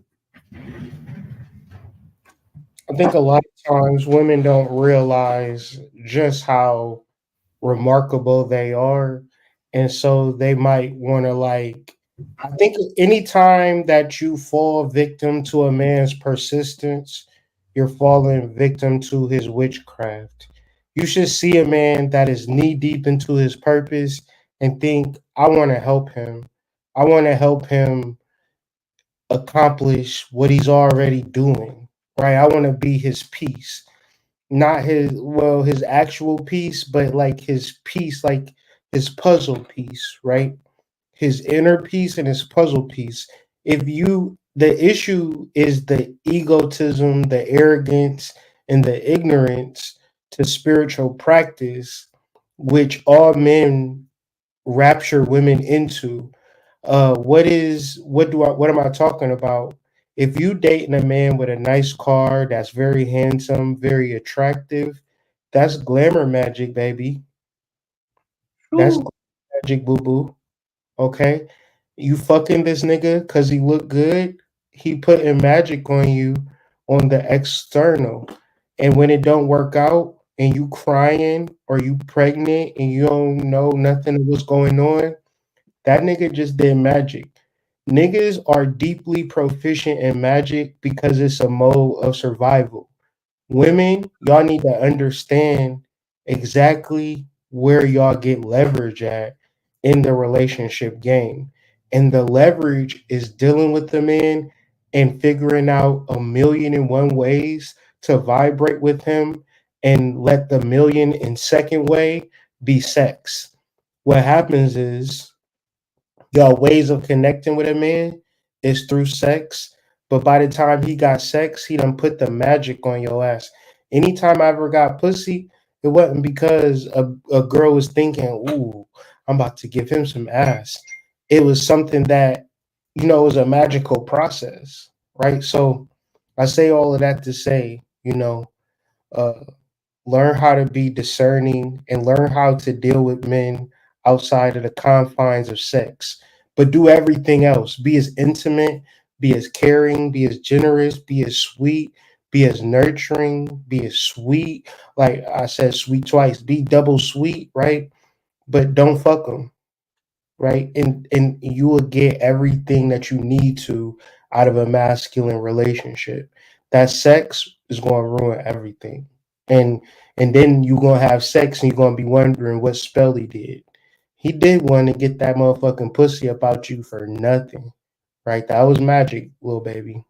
think a lot of times women don't realize just how remarkable they are. And so they might want to like, I think anytime that you fall victim to a man's persistence, you're falling victim to his witchcraft. You should see a man that is knee deep into his purpose and think, I want to help him. I want to help him accomplish what he's already doing, right? I want to be his piece, not his actual piece, but like his piece, like his puzzle piece, right? His inner piece and his puzzle piece. The issue is the egotism, the arrogance, and the ignorance to spiritual practice, which all men rapture women into. What am I talking about? If you dating a man with a nice car that's very handsome, very attractive, that's glamour magic, baby. That's magic, boo boo. Okay, you fucking this nigga because he look good. He putting magic on you on the external, and when it don't work out, and you crying or you pregnant and you don't know nothing of what's going on, that nigga just did magic. Niggas are deeply proficient in magic because it's a mode of survival. Women, y'all need to understand exactly where y'all get leverage at in the relationship game. And the leverage is dealing with the man and figuring out a million and one ways to vibrate with him and let the million and second way be sex. What happens is your ways of connecting with a man is through sex. But by the time he got sex, he done put the magic on your ass. Anytime I ever got pussy, it wasn't because a girl was thinking, ooh, I'm about to give him some ass. It was something that, it was a magical process, right? So I say all of that to say, uh, learn how to be discerning and learn how to deal with men outside of the confines of sex, but do everything else. Be as intimate, be as caring, be as generous, be as sweet, be as nurturing, be as sweet. Like I said, sweet twice, be double sweet, right? But don't fuck them, right? And you will get everything that you need to out of a masculine relationship. That sex is going to ruin everything. And then you're gonna have sex and you're gonna be wondering what spell he did. He did want to get that motherfucking pussy about you for nothing. Right? That was magic, little baby.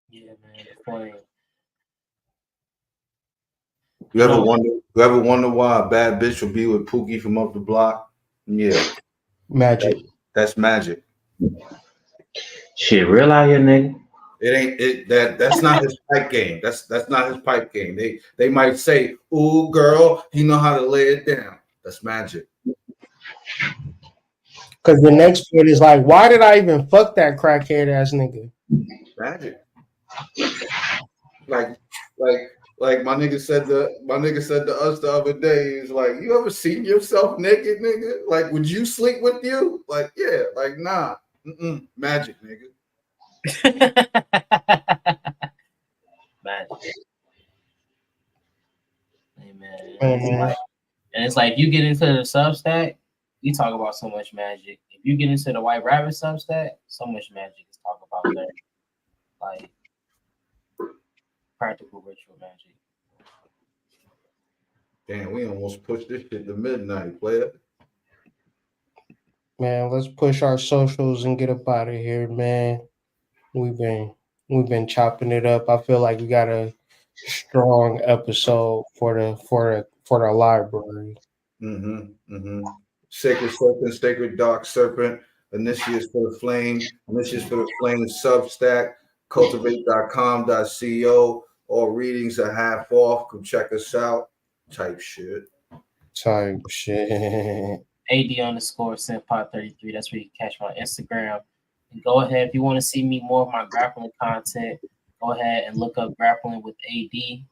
Yeah, man, the flame. You ever wonder why a bad bitch will be with Pookie from up the block? Yeah. Magic. That's magic. Shit, real out here, nigga. It ain't it that's not his pipe game. That's not his pipe game. They might say, "Ooh, girl, he know how to lay it down." That's magic. Because the next one is like, why did I even fuck that crackhead ass nigga? Magic. Like like like my nigga said to us the other day, he's like, "You ever seen yourself naked, nigga? Like, would you sleep with you?" Like, yeah, like nah. Magic, nigga. Magic. Amen. Mhm. And it's like you get into the Substack, we talk about so much magic. If you get into the White Rabbit Substack, so much magic is talked about there. Like practical ritual magic. Damn, we almost pushed this shit to midnight, player. Man, let's push our socials and get up out of here, man. We've been chopping it up. I feel like we got a strong episode for the library. Sacred serpent, sacred dark serpent, initiates for the flame, initiates for the flame, Substack, cultivate.com.co. All readings are half off. Come check us out. Type shit. Type shit. AD_Senpai33. That's where you can catch my Instagram. And go ahead if you want to see me more of my grappling content. Go ahead and look up Grappling with AD.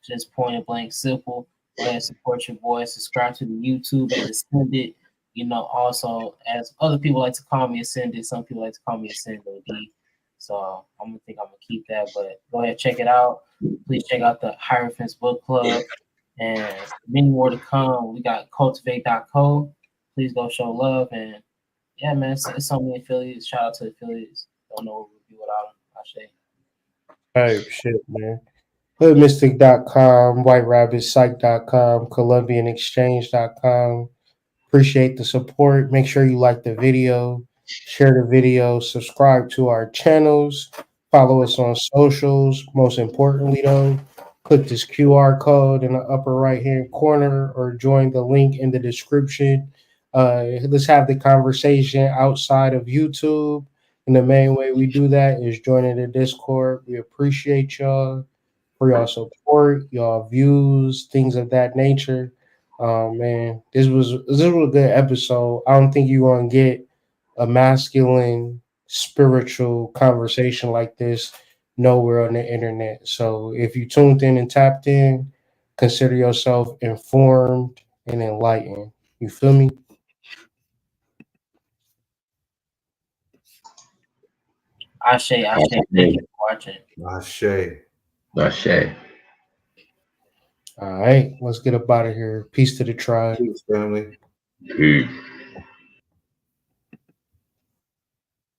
Just point and blank, simple. Go ahead and support your boy. Subscribe to the YouTube at Ascended. You know, also as other people like to call me Ascended, some people like to call me Ascended OD. So I'm gonna keep that. But go ahead, check it out. Please check out the Hierophants Book Club. And many more to come. We got cultivate.co. Please go show love. And yeah, man, it's so many affiliates. Shout out to the affiliates. Don't know what we'd be without them. I say. Type shit, man. Hoodmystic.com, whiterabbitpsych.com, columbianexchange.com. Appreciate the support. Make sure you like the video, share the video, subscribe to our channels, follow us on socials. Most importantly, though, click this QR code in the upper right hand corner or join the link in the description. Let's have the conversation outside of YouTube. And the main way we do that is joining the Discord. We appreciate y'all for y'all support, y'all views, things of that nature. Man, this was a good episode. I don't think you're gonna get a masculine spiritual conversation like this nowhere on the internet. So if you tuned in and tapped in, consider yourself informed and enlightened. You feel me? Ashe. Thank you for watching. Ashe. All right, let's get up out of here. Peace to the tribe. Peace, family. Peace.